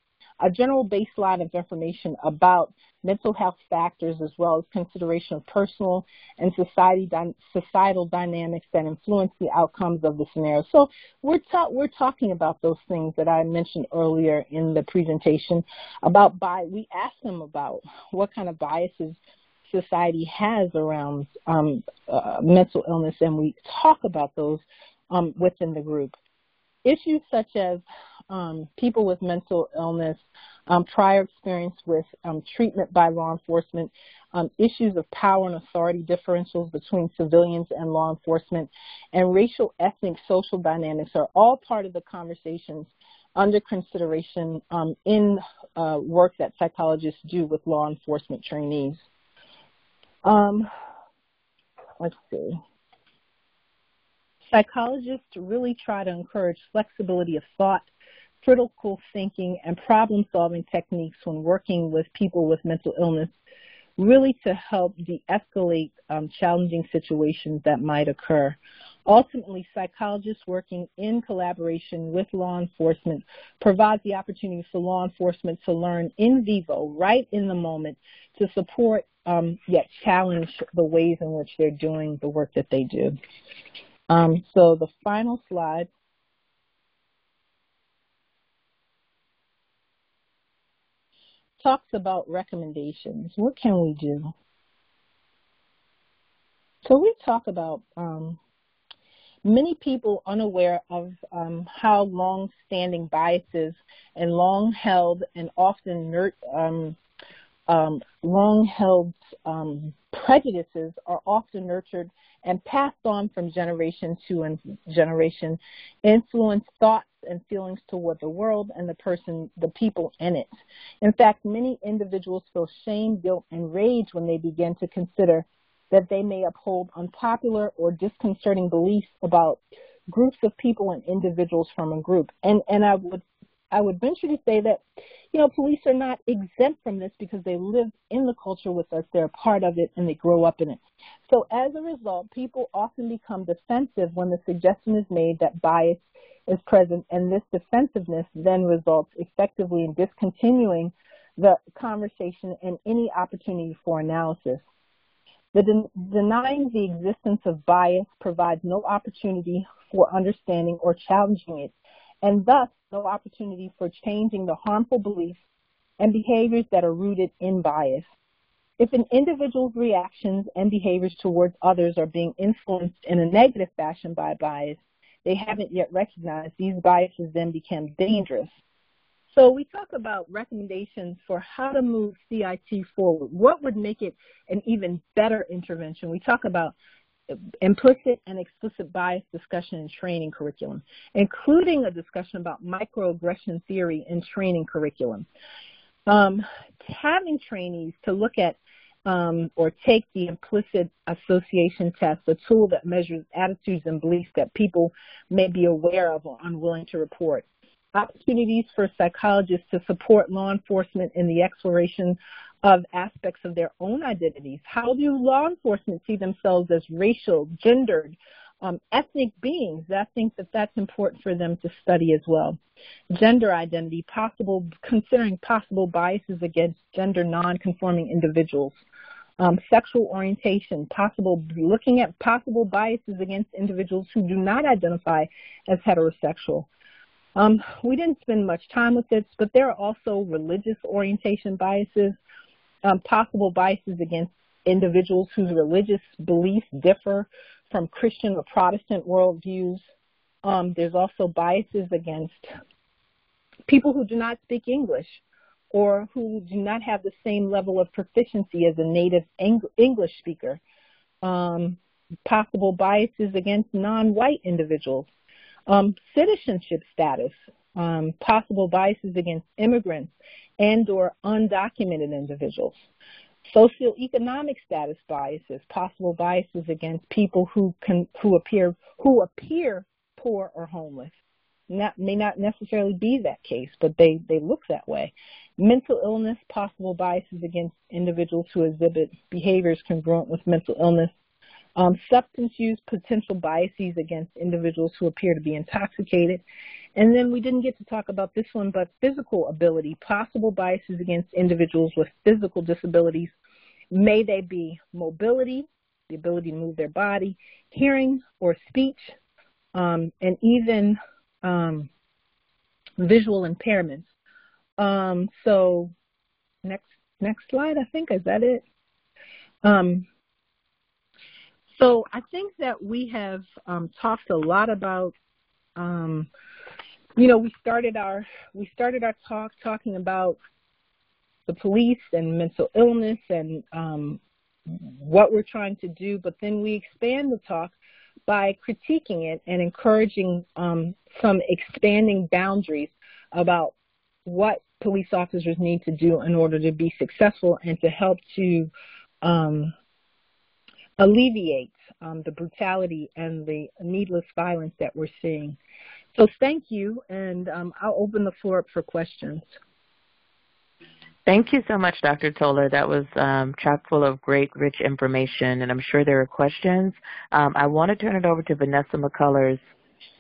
a general baseline of information about mental health factors as well as consideration of personal and societal dynamics that influence the outcomes of the scenario. So we're talking about those things that I mentioned earlier in the presentation about we ask them about what kind of biases society has around mental illness, and we talk about those within the group. Issues such as people with mental illness, prior experience with treatment by law enforcement, issues of power and authority differentials between civilians and law enforcement, and racial, ethnic, social dynamics are all part of the conversations under consideration in work that psychologists do with law enforcement trainees. Let's see. Psychologists really try to encourage flexibility of thought, critical thinking, and problem-solving techniques when working with people with mental illness, really to help de-escalate challenging situations that might occur. Ultimately, psychologists working in collaboration with law enforcement provides the opportunity for law enforcement to learn in vivo, right in the moment, to support yet challenge the ways in which they're doing the work that they do. So the final slide talks about recommendations. What can we do? So we talk about many people unaware of how long-standing biases and long-held and often long-held prejudices are often nurtured and passed on from generation to generation, influence thoughts and feelings toward the world and the people in it. In fact, many individuals feel shame, guilt, and rage when they begin to consider that they may uphold unpopular or disconcerting beliefs about groups of people and individuals from a group. And I would venture to say that, police are not exempt from this because they live in the culture with us. They're a part of it and they grow up in it. So as a result, people often become defensive when the suggestion is made that bias is present, and this defensiveness then results effectively in discontinuing the conversation and any opportunity for analysis. Denying the existence of bias provides no opportunity for understanding or challenging it, and thus no opportunity for changing the harmful beliefs and behaviors that are rooted in bias. If an individual's reactions and behaviors towards others are being influenced in a negative fashion by bias they haven't yet recognized, these biases then become dangerous. So we talk about recommendations for how to move CIT forward. What would make it an even better intervention? We talk about implicit and explicit bias discussion in training curriculum, including a discussion about microaggression theory in training curriculum. Having trainees to look at or take the implicit association test, a tool that measures attitudes and beliefs that people may be aware of or unwilling to report. Opportunities for psychologists to support law enforcement in the exploration of aspects of their own identities. How do law enforcement see themselves as racial, gendered, ethnic beings? I think that that's important for them to study as well. Gender identity, considering possible biases against gender non-conforming individuals. Sexual orientation, looking at possible biases against individuals who do not identify as heterosexual. We didn't spend much time with this, but there are also religious orientation biases, possible biases against individuals whose religious beliefs differ from Christian or Protestant worldviews. There's also biases against people who do not speak English or who do not have the same level of proficiency as a native English speaker. Possible biases against non-white individuals. Citizenship status, possible biases against immigrants and or undocumented individuals. Socioeconomic status biases, possible biases against people who appear poor or homeless. May not necessarily be that case, but they look that way. Mental illness, possible biases against individuals who exhibit behaviors congruent with mental illness. Substance use, potential biases against individuals who appear to be intoxicated. And then we didn't get to talk about this one, but physical ability, possible biases against individuals with physical disabilities. May they be mobility, the ability to move their body, hearing or speech, and even visual impairments. So next slide, I think, is that it? So I think that we have talked a lot about, we started our talk talking about the police and mental illness and what we're trying to do, but then we expand the talk by critiquing it and encouraging some expanding boundaries about what police officers need to do in order to be successful and to help to alleviate the brutality and the needless violence that we're seeing. So thank you, and I'll open the floor up for questions. Thank you so much, Dr. Toller. That was chock full of great, rich information, and I'm sure there are questions. I want to turn it over to Vanessa McCullers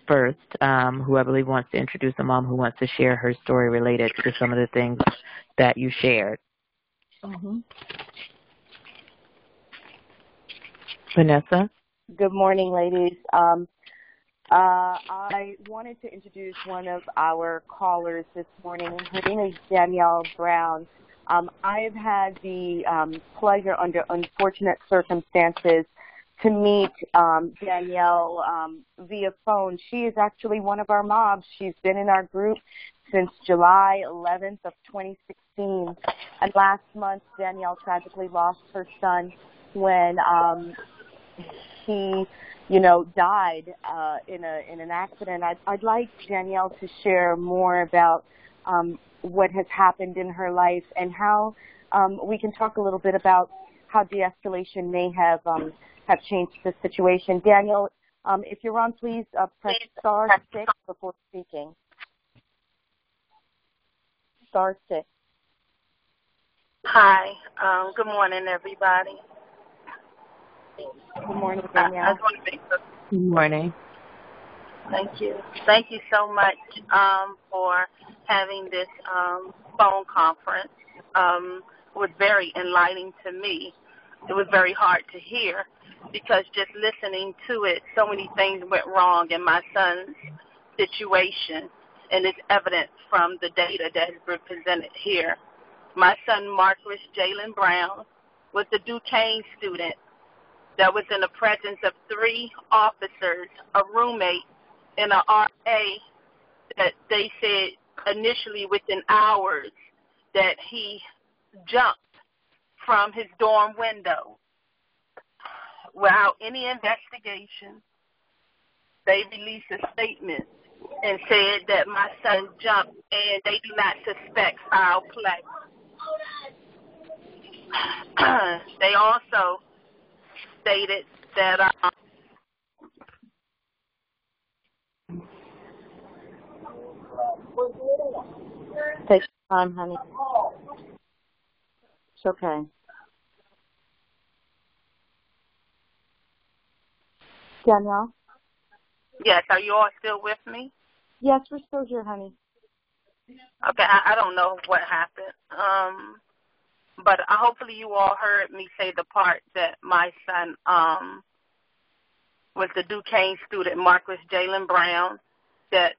first, who I believe wants to introduce a mom who wants to share her story related to some of the things that you shared. Mm-hmm. Vanessa? Good morning, ladies. I wanted to introduce one of our callers this morning. Her name is Danielle Brown. I've had the pleasure, under unfortunate circumstances, to meet Danielle via phone. She is actually one of our mobs. She's been in our group since July 11th of 2016. And last month, Danielle tragically lost her son when he, died in an accident. I'd like Danielle to share more about what has happened in her life and how we can talk a little bit about how de-escalation may have changed the situation. Danielle, if you're on, please press star 6 before speaking. Star 6. Hi. Good morning, everybody. Good morning, Danielle. Good morning. Thank you. Thank you so much for having this phone conference. It was very enlightening to me. It was very hard to hear because just listening to it, so many things went wrong in my son's situation, and it's evident from the data that has been presented here. My son, Marcus Jalen Brown, was a Duquesne student that was in the presence of 3 officers, a roommate, and an RA that they said initially within hours that he jumped from his dorm window. Without any investigation, they released a statement and said that my son jumped and they do not suspect foul play. They also stated that take your time, honey. It's okay. Danielle? Yes, are you all still with me? Yes, we're still here, honey. Okay, I don't know what happened. But hopefully you all heard me say the part that my son was the Duquesne student, Marcus Jalen Brown, that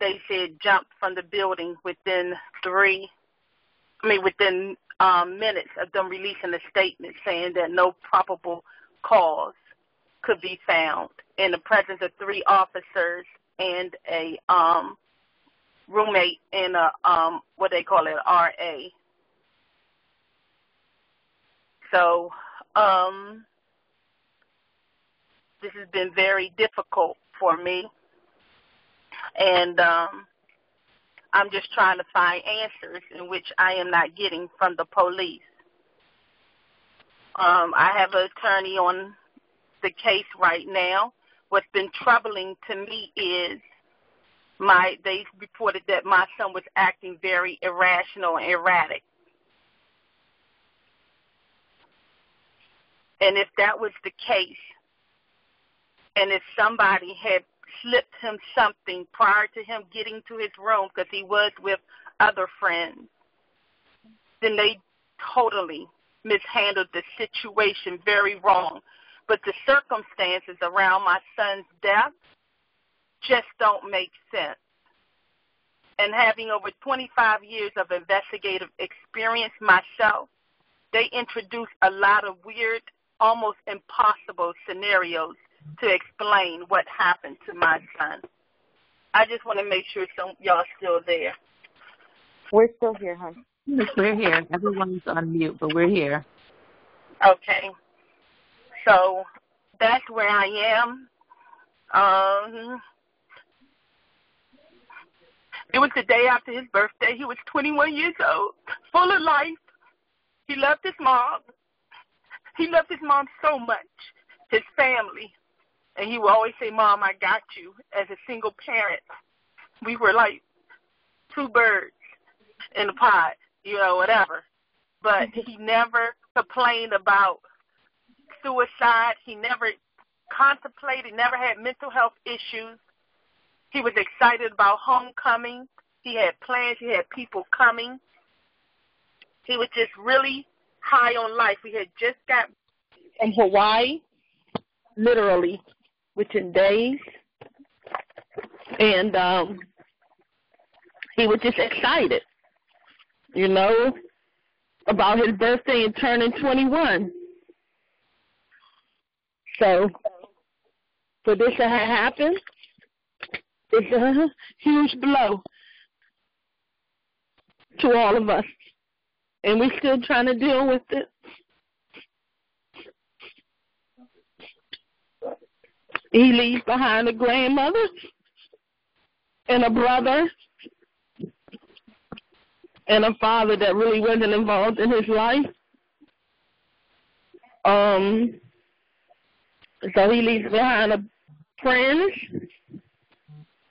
they said jumped from the building within minutes of them releasing a statement saying that no probable cause could be found in the presence of 3 officers and a roommate in a what they call it, RA. So this has been very difficult for me, and I'm just trying to find answers in which I am not getting from the police. I have an attorney on the case right now. What's been troubling to me is they reported that my son was acting very irrational and erratic. And if that was the case, and if somebody had slipped him something prior to him getting to his room because he was with other friends, then they totally mishandled the situation very wrong. But the circumstances around my son's death just don't make sense. And having over 25 years of investigative experience myself, they introduced a lot of weird, almost impossible scenarios to explain what happened to my son. I just want to make sure y'all still there. We're still here, hon. We're here. Everyone's on mute, but we're here. Okay. So that's where I am. It was the day after his birthday. He was 21 years old, full of life. He loved his mom. He loved his mom so much, his family. And he would always say, Mom, I got you. As a single parent, we were like 2 birds in a pod, whatever. But he never complained about suicide. He never contemplated, never had mental health issues. He was excited about homecoming. He had plans. He had people coming. He was just really high on life. We had just got from Hawaii, literally, within days. And he was just excited, about his birthday and turning 21. So for this to have happened, it's a huge blow to all of us. And we're still trying to deal with it. He leaves behind a grandmother and a brother and a father that really wasn't involved in his life. So he leaves behind friends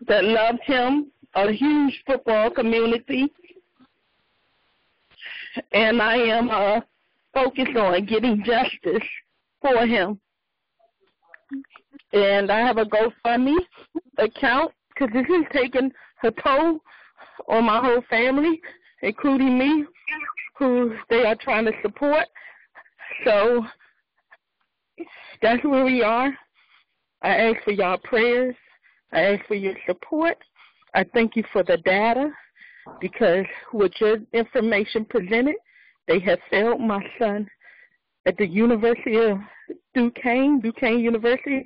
that loved him, a huge football community. And I am focused on getting justice for him. And I have a GoFundMe account because this is taking a toll on my whole family, including me, who they are trying to support. So that's where we are. I ask for y'all prayers. I ask for your support. I thank you for the data because with your information presented, they have failed my son at the University of Duquesne University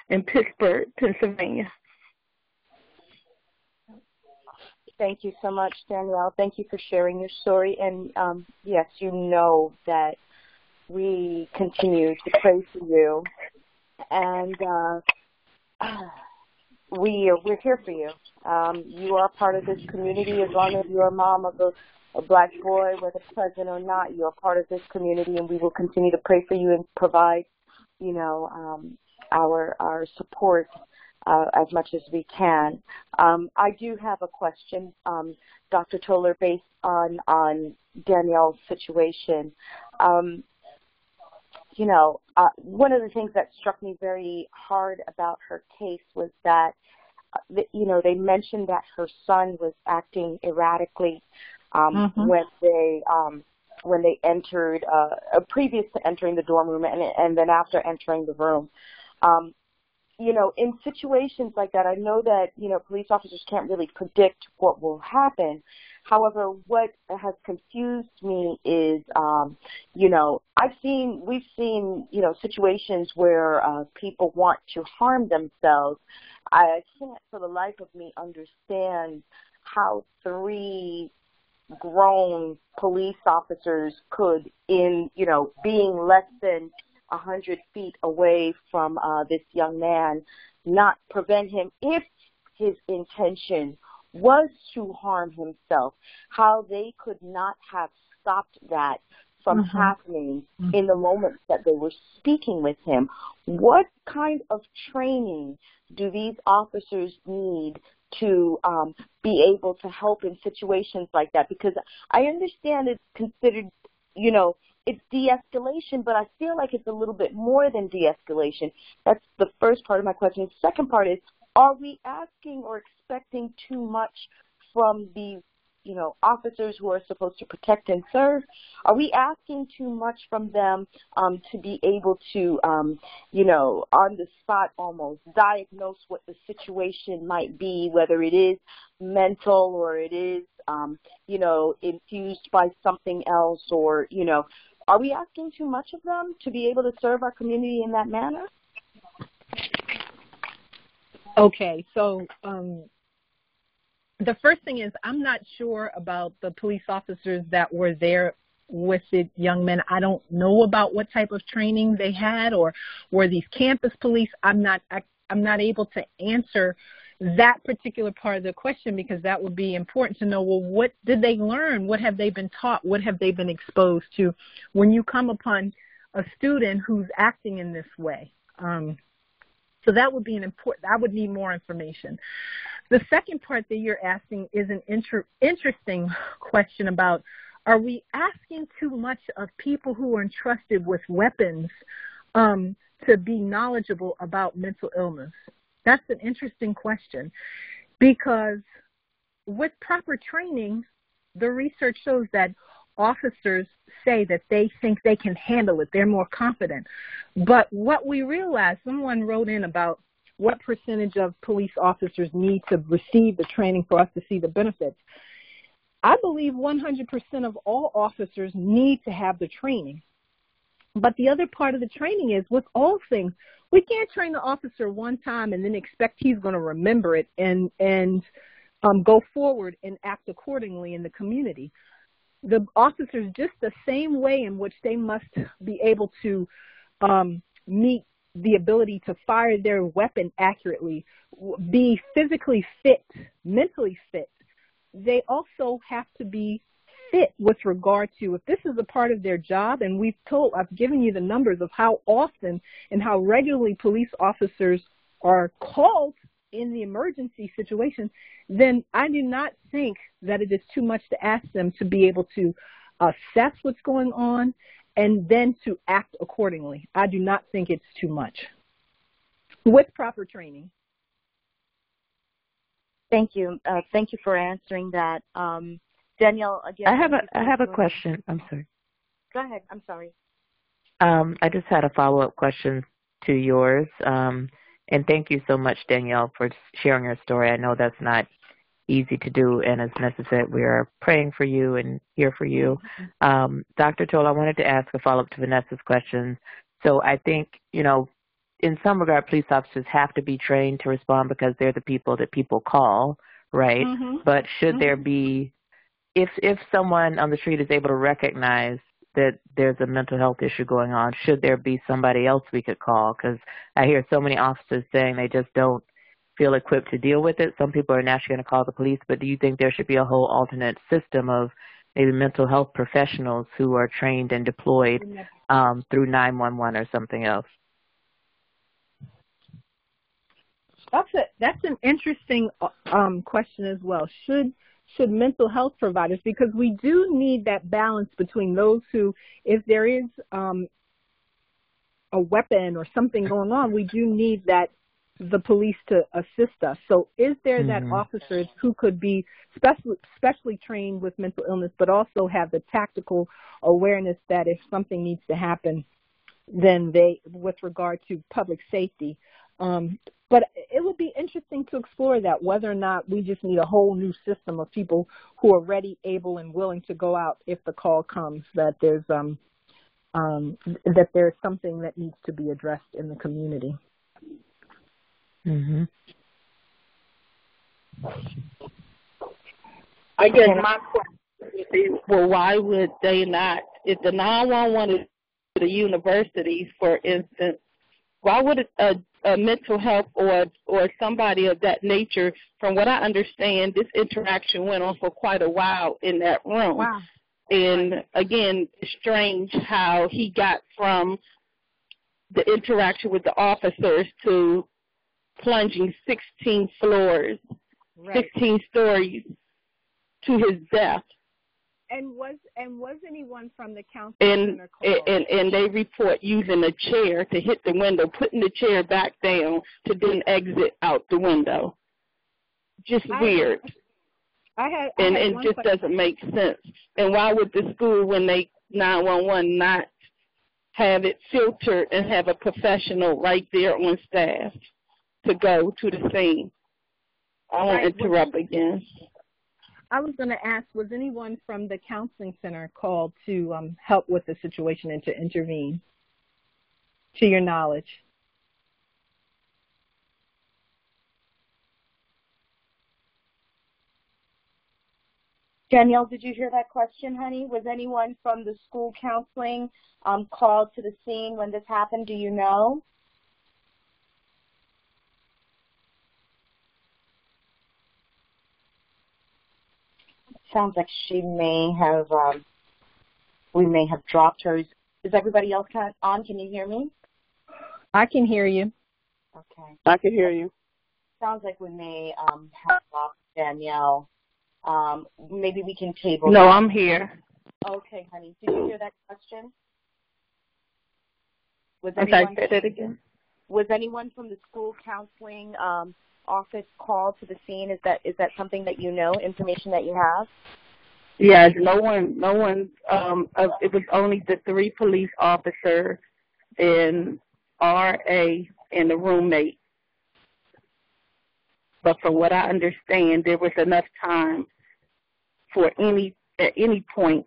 in Pittsburgh, Pennsylvania. Thank you so much, Danielle. Thank you for sharing your story. And, yes, that we continue to pray for you. And we're here for you. You are part of this community. As long as you're a mom of a black boy, whether present or not, you're part of this community, and we will continue to pray for you and provide, our support as much as we can. I do have a question, Dr. Toller, based on Danielle's situation. One of the things that struck me very hard about her case was that, they mentioned that her son was acting erratically when they entered, previous to entering the dorm room and then after entering the room. you know, in situations like that, I know that, you know, police officers can't really predict what will happen. However, what has confused me is, you know, we've seen, you know, situations where people want to harm themselves. I can't for the life of me understand how 3 grown police officers could, in, you know, being less than 100 feet away from this young man, not prevent him if his intention was to harm himself, how they could not have stopped that from happening in the moments that they were speaking with him. What kind of training do these officers need to be able to help in situations like that? Because I understand it's considered, you know, it's de-escalation, but I feel like it's a little bit more than de-escalation. That's the first part of my question. The second part is, are we asking or expecting too much from the, you know, officers who are supposed to protect and serve? Are we asking too much from them to be able to, you know, on the spot almost diagnose what the situation might be, whether it is mental or it is, you know, infused by something else, or, you know, are we asking too much of them to be able to serve our community in that manner? Okay, so the first thing is, I'm not sure about the police officers that were there with the young men. I don't know about what type of training they had, or were these campus police. I'm not able to answer that particular part of the question, because that would be important to know, well, what did they learn? What have they been taught? What have they been exposed to when you come upon a student who's acting in this way? So that would be I would need more information. The second part that you're asking is an interesting question about, are we asking too much of people who are entrusted with weapons to be knowledgeable about mental illness? That's an interesting question, because with proper training, the research shows that officers say that they think they can handle it. They're more confident. But what we realized, someone wrote in about what percentage of police officers need to receive the training for us to see the benefits. I believe 100% of all officers need to have the training. But the other part of the training is, with all things, we can't train the officer one time and then expect he's going to remember it and go forward and act accordingly in the community. The officers, just the same way in which they must be able to meet the ability to fire their weapon accurately, be physically fit, mentally fit, they also have to be fit with regard to, if this is a part of their job, and I've given you the numbers of how often and how regularly police officers are called in the emergency situation, then I do not think that it is too much to ask them to be able to assess what's going on and then to act accordingly. I do not think it's too much with proper training. Thank you. Thank you for answering that. Danielle, again. I have a question. I'm sorry. Go ahead. I'm sorry. I just had a follow-up question to yours. And thank you so much, Danielle, for sharing your story. I know that's not easy to do, and as Vanessa said, we are praying for you and here for you. Dr. Toll, I wanted to ask a follow-up to Vanessa's question. So I think, you know, in some regard, police officers have to be trained to respond because they're the people that people call, right? But should there be, if someone on the street is able to recognize that there's a mental health issue going on, should there be somebody else we could call? Because I hear so many officers saying they just don't feel equipped to deal with it. Some people are naturally going to call the police, but do you think there should be a whole alternate system of maybe mental health professionals who are trained and deployed through 911 or something else? That's an interesting question as well. Should mental health providers, because we do need that balance between those who, if there is a weapon or something going on, we do need the police to assist us. So is there that officers who could be specially trained with mental illness, but also have the tactical awareness that if something needs to happen, then they, with regard to public safety, But it would be interesting to explore that, whether or not we just need a whole new system of people who are ready, able, and willing to go out if the call comes that there's something that needs to be addressed in the community. Mm-hmm. I guess my question would be, well, why would they not, if the 911 is to the universities, for instance, why would a mental health or somebody of that nature, from what I understand, this interaction went on for quite a while in that room. Wow. And, again, it's strange how he got from the interaction with the officers to plunging 16 floors, Right. 16 stories to his death. And was anyone from the counseling center called? And they report using a chair to hit the window, putting the chair back down to then exit out the window. Just weird. It just doesn't make sense. And why would the school, when they 911, not have it filtered and have a professional right there on staff to go to the scene? I won't interrupt again. I was going to ask, was anyone from the counseling center called to help with the situation and to intervene, to your knowledge? Danielle, did you hear that question, honey? Was anyone from the school counseling called to the scene when this happened? Do you know? Sounds like she may have, we may have dropped her. Is everybody else on? Can you hear me? I can hear you. Okay. I can hear you. Sounds like we may have lost Danielle. Maybe we can table. No, I'm here. Okay, honey. Did you hear that question? Say that again. Was anyone from the school counseling office called to the scene? Is that something that you know, information that you have? Yes, no one. It was only the 3 police officers and RA and the roommate. But from what I understand, there was enough time for at any point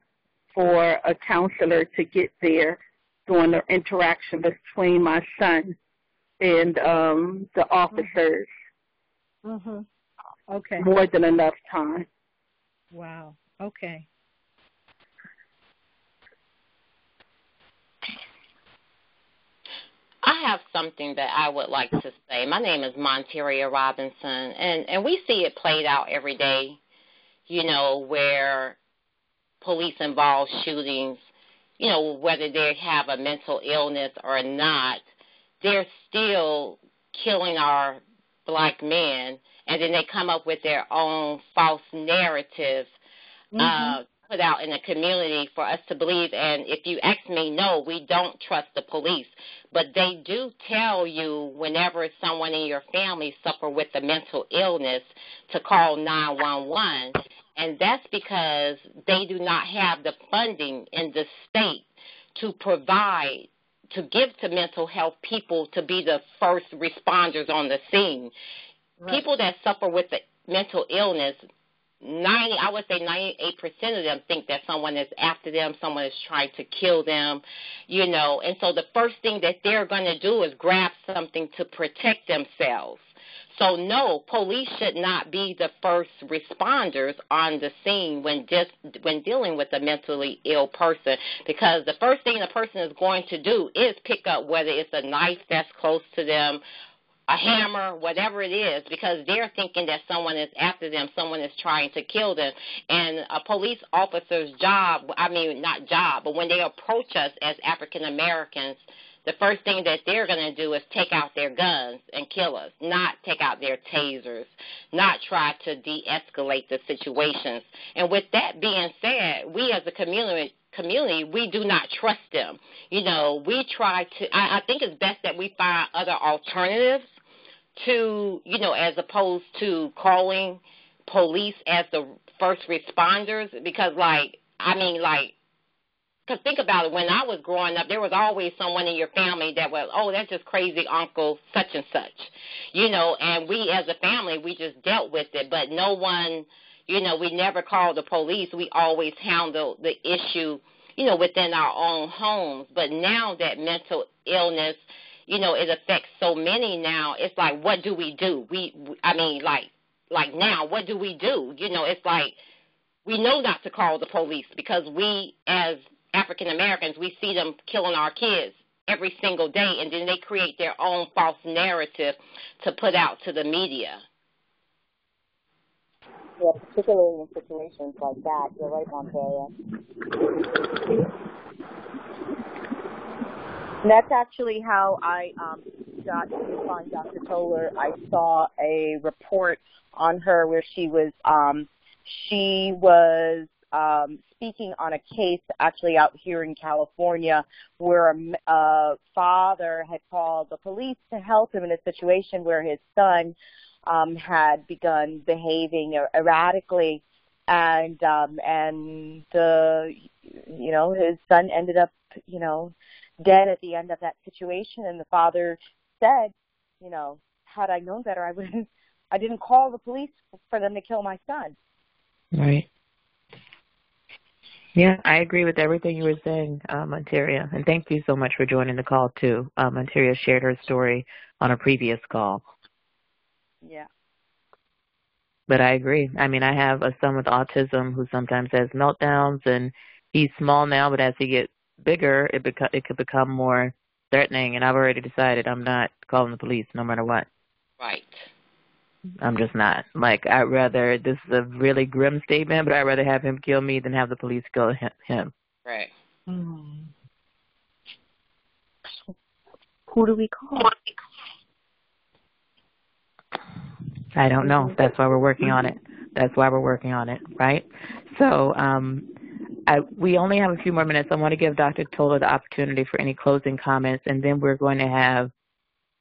for a counselor to get there during the interaction between my son and the officers. Mm-hmm. Okay. More than enough time. Wow. Okay. I have something that I would like to say. My name is Monteria Robinson, and we see it played out every day, where police-involved shootings, whether they have a mental illness or not, they're still killing our black men, and then they come up with their own false narrative put out in the community for us to believe. And if you ask me, no, we don't trust the police. But they do tell you whenever someone in your family suffer with a mental illness to call 911. And that's because they do not have the funding in the state to provide, to give to mental health people to be the first responders on the scene. Right. People that suffer with the mental illness, I would say 98% of them think that someone is after them, someone is trying to kill them, and so the first thing that they're going to do is grab something to protect themselves. So, no, police should not be the first responders on the scene when dealing with a mentally ill person, because the first thing the person is going to do is pick up whether it's a knife that's close to them, a hammer, whatever it is, because they're thinking that someone is after them, someone is trying to kill them. And a police officer's job, not job, but when they approach us as African Americans, the first thing that they're going to do is take out their guns and kill us, not take out their tasers, not try to de-escalate the situations. And with that being said, we as a community, we do not trust them. We try to, I think it's best that we find other alternatives to, as opposed to calling police as the first responders, because, because think about it, when I was growing up, there was always someone in your family that was, oh, that's just crazy uncle such and such, and we as a family, we just dealt with it, but no one, we never called the police. We always handled the issue, within our own homes. But now that mental illness, it affects so many now, it's like, what do we do? Like now, what do we do? It's like we know not to call the police because we, as African Americans, we see them killing our kids every single day, and then they create their own false narrative to put out to the media. Yeah, particularly in situations like that. You're right, Monteria. And that's actually how I got to find Dr. Toller. I saw a report on her where she was speaking on a case actually out here in California where a father had called the police to help him in a situation where his son had begun behaving erratically, and his son ended up dead at the end of that situation. And the father said, had I known better, I didn't call the police for them to kill my son. Right. Yeah, I agree with everything you were saying, Monteria. And thank you so much for joining the call, too. Monteria shared her story on a previous call. Yeah. But I agree. I mean, I have a son with autism who sometimes has meltdowns, and he's small now, but as he gets bigger, it could become more threatening. And I've already decided I'm not calling the police no matter what. Right. I'm just not. Like, this is a really grim statement, but I'd rather have him kill me than have the police kill him. Right. Mm. Who do we call? I don't know. That's why we're working on it. Right? So we only have a few more minutes. I want to give Dr. Toller the opportunity for any closing comments, and then we're going to have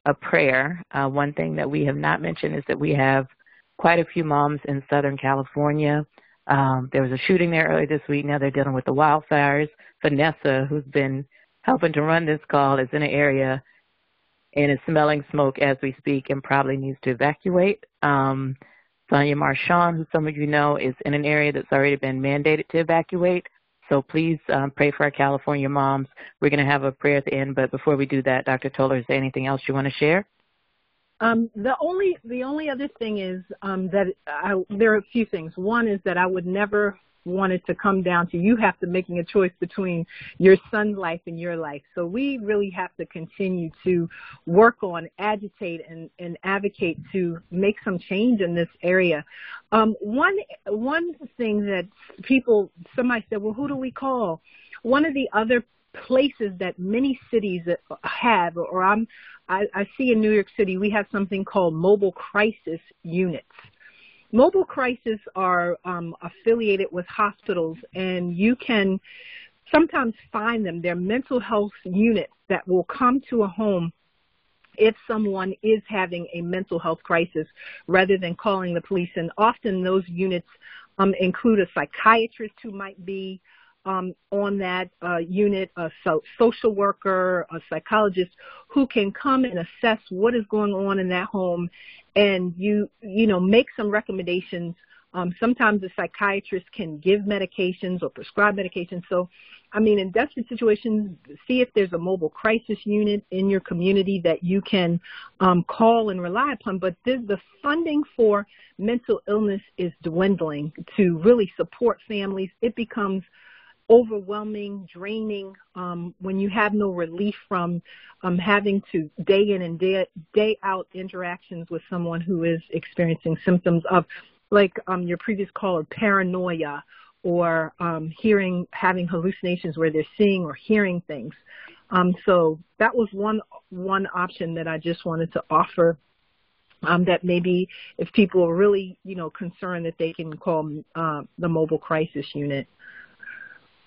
a prayer. One thing that we have not mentioned is that we have quite a few moms in Southern California. There was a shooting there earlier this week. Now they're dealing with the wildfires. Vanessa, who's been helping to run this call, is in an area and is smelling smoke as we speak and probably needs to evacuate. Sonia Marchand, who some of you know, is in an area that's already been mandated to evacuate. So please pray for our California moms. We're going to have a prayer at the end, but before we do that, Dr. Toller, is there anything else you want to share? The only other thing is that there are a few things. One is that I would never want it to come down to you have to making a choice between your son's life and your life. So we really have to continue to work on, agitate, and advocate to make some change in this area. One thing that somebody said, well, who do we call? One of the other places that many cities have, or I see in New York City, we have something called mobile crisis units. Mobile crisis are affiliated with hospitals, and you can sometimes find them. They're mental health units that will come to a home if someone is having a mental health crisis rather than calling the police. And often those units include a psychiatrist who might be on that unit, a social worker, a psychologist who can come and assess what is going on in that home, and make some recommendations. Sometimes the psychiatrist can give medications or prescribe medications. So, in desperate situations, see if there's a mobile crisis unit in your community that you can call and rely upon. But the funding for mental illness is dwindling to really support families. It becomes overwhelming, draining, when you have no relief from having to day in and day out interactions with someone who is experiencing symptoms of, like your previous caller, paranoia, or having hallucinations where they're seeing or hearing things. So that was one option that I just wanted to offer. That maybe if people are really, concerned, that they can call the mobile crisis unit.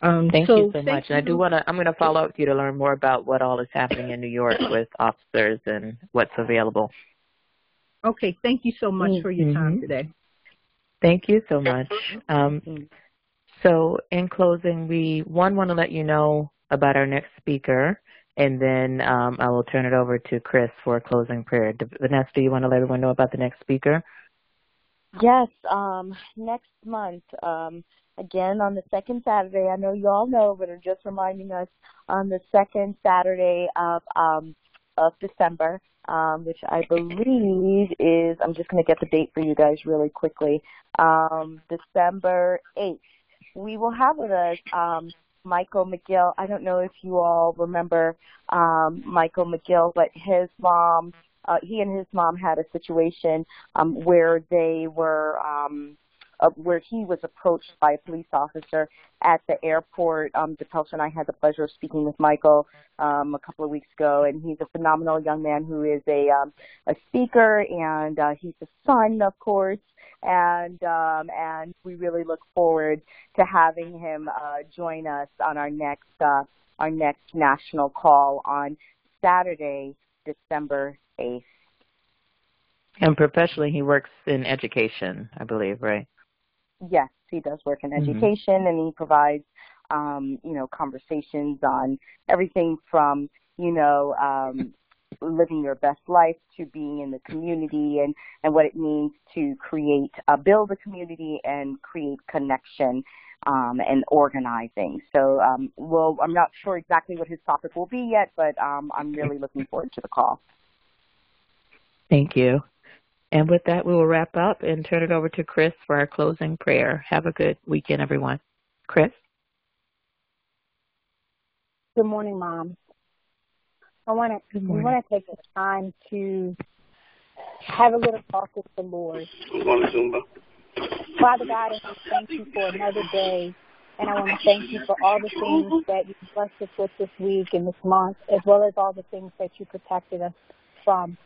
Thank you so much. And I'm going to follow up with you to learn more about what all is happening in New York with officers and what's available. Okay. Thank you so much for your time today. Thank you so much. So in closing, we want to let you know about our next speaker, and then I will turn it over to Chris for a closing prayer. Vanessa, do you want to let everyone know about the next speaker? Yes, next month, again on the second Saturday. I know you all know, but I'm just reminding us on the second Saturday of December, which I believe is, I'm just going to get the date for you guys really quickly, December 8th. We will have with us Michael McGill. I don't know if you all remember Michael McGill, but his mom, he and his mom had a situation where they were, where he was approached by a police officer at the airport. DePelch and I had the pleasure of speaking with Michael a couple of weeks ago, and he's a phenomenal young man who is a speaker, and he's a son, of course, and we really look forward to having him join us on our next national call on Saturday, December 8th. And professionally, he works in education, I believe, right? Yes, he does work in education, and he provides, conversations on everything from, living your best life to being in the community and what it means to build a community and create connection and organizing. So, I'm not sure exactly what his topic will be yet, but I'm really looking forward to the call. Thank you. And with that, we will wrap up and turn it over to Chris for our closing prayer. Have a good weekend, everyone. Chris? Good morning, Mom. We want to take the time to have a little talk with the Lord. Father God, I want to thank you for another day, and I want to thank you for all the things that you blessed us with this week and this month, as well as all the things that you protected us from,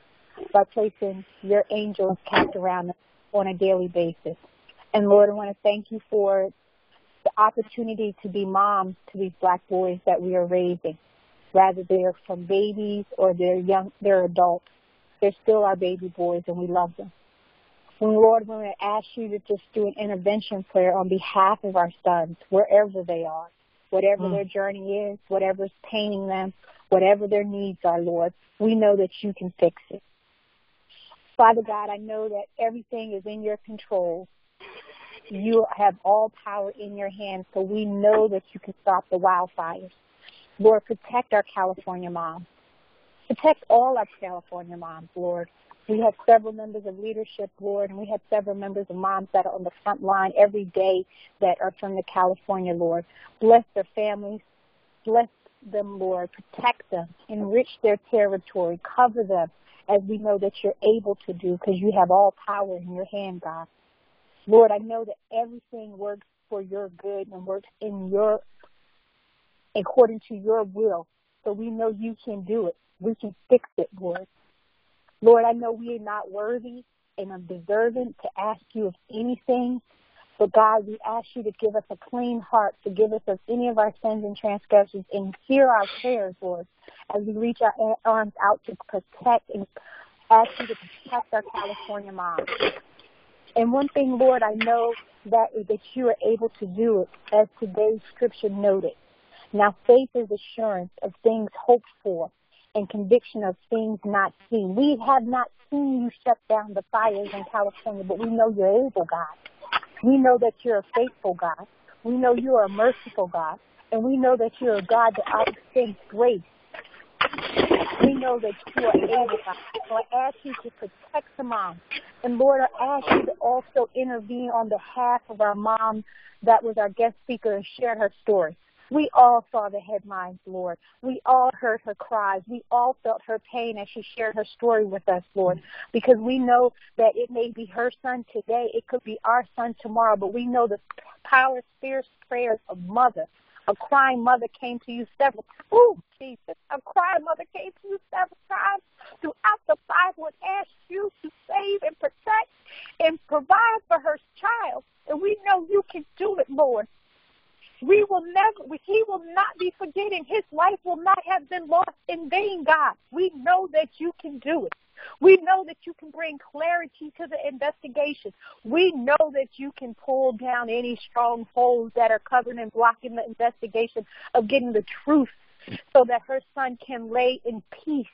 by placing your angels capped around us on a daily basis. And Lord, I want to thank you for the opportunity to be moms to these black boys that we are raising. Rather they're from babies or they're adults. They're still our baby boys, and we love them. And Lord, we're going to ask you to just do an intervention prayer on behalf of our sons, wherever they are, whatever their journey is, whatever's paining them, whatever their needs are, Lord. We know that you can fix it. Father God, I know that everything is in your control. You have all power in your hands, so we know that you can stop the wildfires. Lord, protect our California moms. Protect all our California moms, Lord. We have several members of leadership, Lord, and we have several members of moms that are on the front line every day that are from the California, Lord. Bless their families. Bless them, Lord. Protect them. Enrich their territory. Cover them, as we know that you're able to do, because you have all power in your hand, God. Lord, I know that everything works for your good and works according to your will. So we know you can do it. We can fix it, Lord. Lord, I know we are not worthy and undeserving to ask you of anything, but God, we ask you to give us a clean heart, forgive us of any of our sins and transgressions, and hear our prayers, Lord, as we reach our arms out to protect and ask you to protect our California moms. And one thing, Lord, I know that you are able to do it, as today's scripture noted. Now, faith is assurance of things hoped for and conviction of things not seen. We have not seen you shut down the fires in California, but we know you're able, God. We know that you're a faithful God. We know you are a merciful God. And we know that you're a God that extends grace. We know that you are able, God. So I ask you to protect the moms. And Lord, I ask you to also intervene on behalf of our mom that was our guest speaker and shared her story. We all saw the headlines, Lord. We all heard her cries. We all felt her pain as she shared her story with us, Lord, because we know that it may be her son today. It could be our son tomorrow, but we know the power, fierce prayers of mother. A crying mother came to you several times. Ooh, Jesus. A crying mother came to you several times throughout the Bible and asked you to save and protect and provide for her child. And we know you can do it, Lord. He will not be forgetting. His life will not have been lost in vain, God. We know that you can do it. We know that you can bring clarity to the investigation. We know that you can pull down any strongholds that are covering and blocking the investigation of getting the truth so that her son can lay in peace.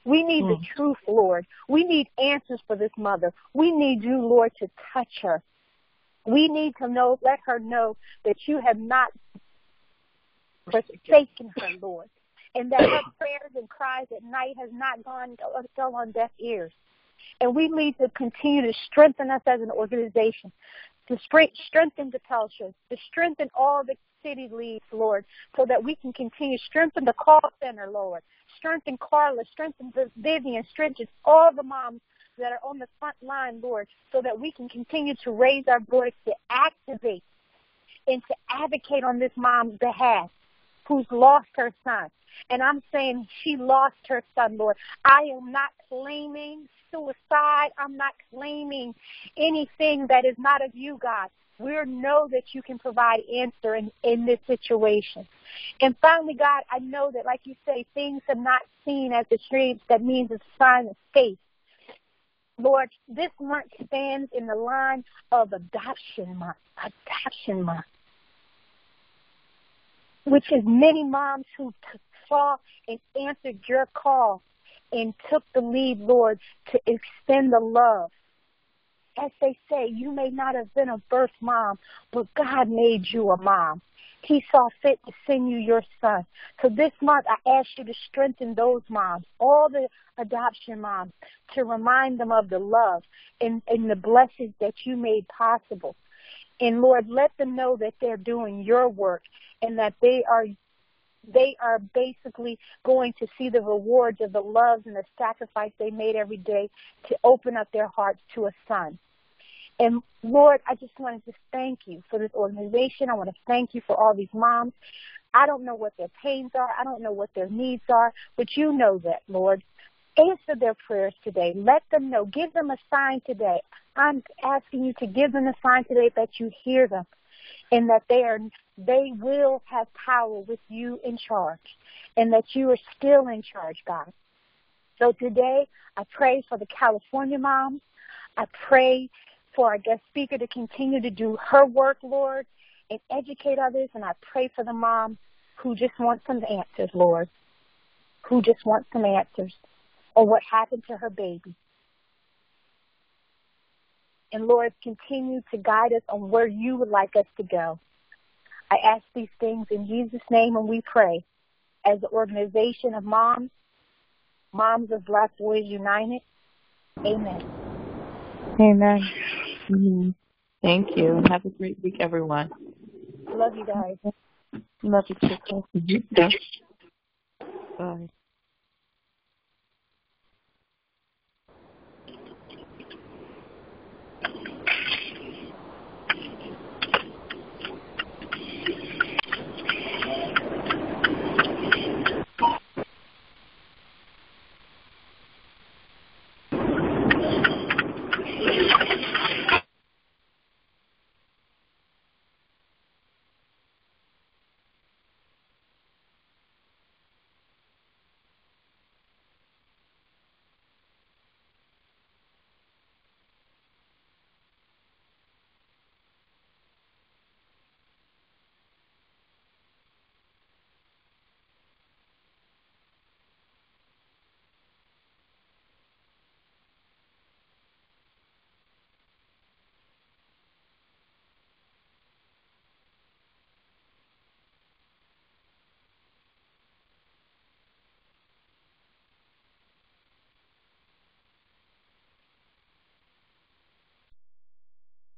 We need the truth, Lord. We need answers for this mother. We need you, Lord, to touch her. We need to know, let her know that you have not forsaken her, Lord, and that her prayers and cries at night has not fell on deaf ears. And we need to continue to strengthen us as an organization, to strengthen the Telstra, to strengthen all the city leads, Lord, so that we can continue to strengthen the call center, Lord, strengthen Carla, strengthen Vivian, strengthen all the moms that are on the front line, Lord, so that we can continue to raise our voice to activate and to advocate on this mom's behalf who's lost her son. And I'm saying she lost her son, Lord. I am not claiming suicide. I'm not claiming anything that is not of you, God. We know that you can provide answer in this situation. And finally, God, I know that, like you say, things have not seen as it should. That means it's a sign of faith. Lord, this month stands in the line of adoption month, which is many moms who saw and answered your call and took the lead, Lord, to extend the love. As they say, you may not have been a birth mom, but God made you a mom. He saw fit to send you your son. So this month, I ask you to strengthen those moms, all the adoption moms, to remind them of the love and the blessings that you made possible. And Lord, let them know that they're doing your work and that they are basically going to see the rewards of the love and the sacrifice they made every day to open up their hearts to a son. And Lord, I just wanted to thank you for this organization. I want to thank you for all these moms. I don't know what their pains are. I don't know what their needs are, but you know that, Lord. Answer their prayers today. Let them know. Give them a sign today. I'm asking you to give them a sign today that you hear them and that they will have power with you in charge and that you are still in charge, God. So today, I pray for the California moms. I pray for our guest speaker to continue to do her work, Lord, and educate others. And I pray for the mom who just wants some answers, Lord, who just wants some answers on what happened to her baby. And, Lord, continue to guide us on where you would like us to go. I ask these things in Jesus' name, and we pray as the organization of moms of Black Boys United. Amen. Amen. Mm-hmm. Thank you. Have a great week, everyone. Love you guys. Love you too. Bye.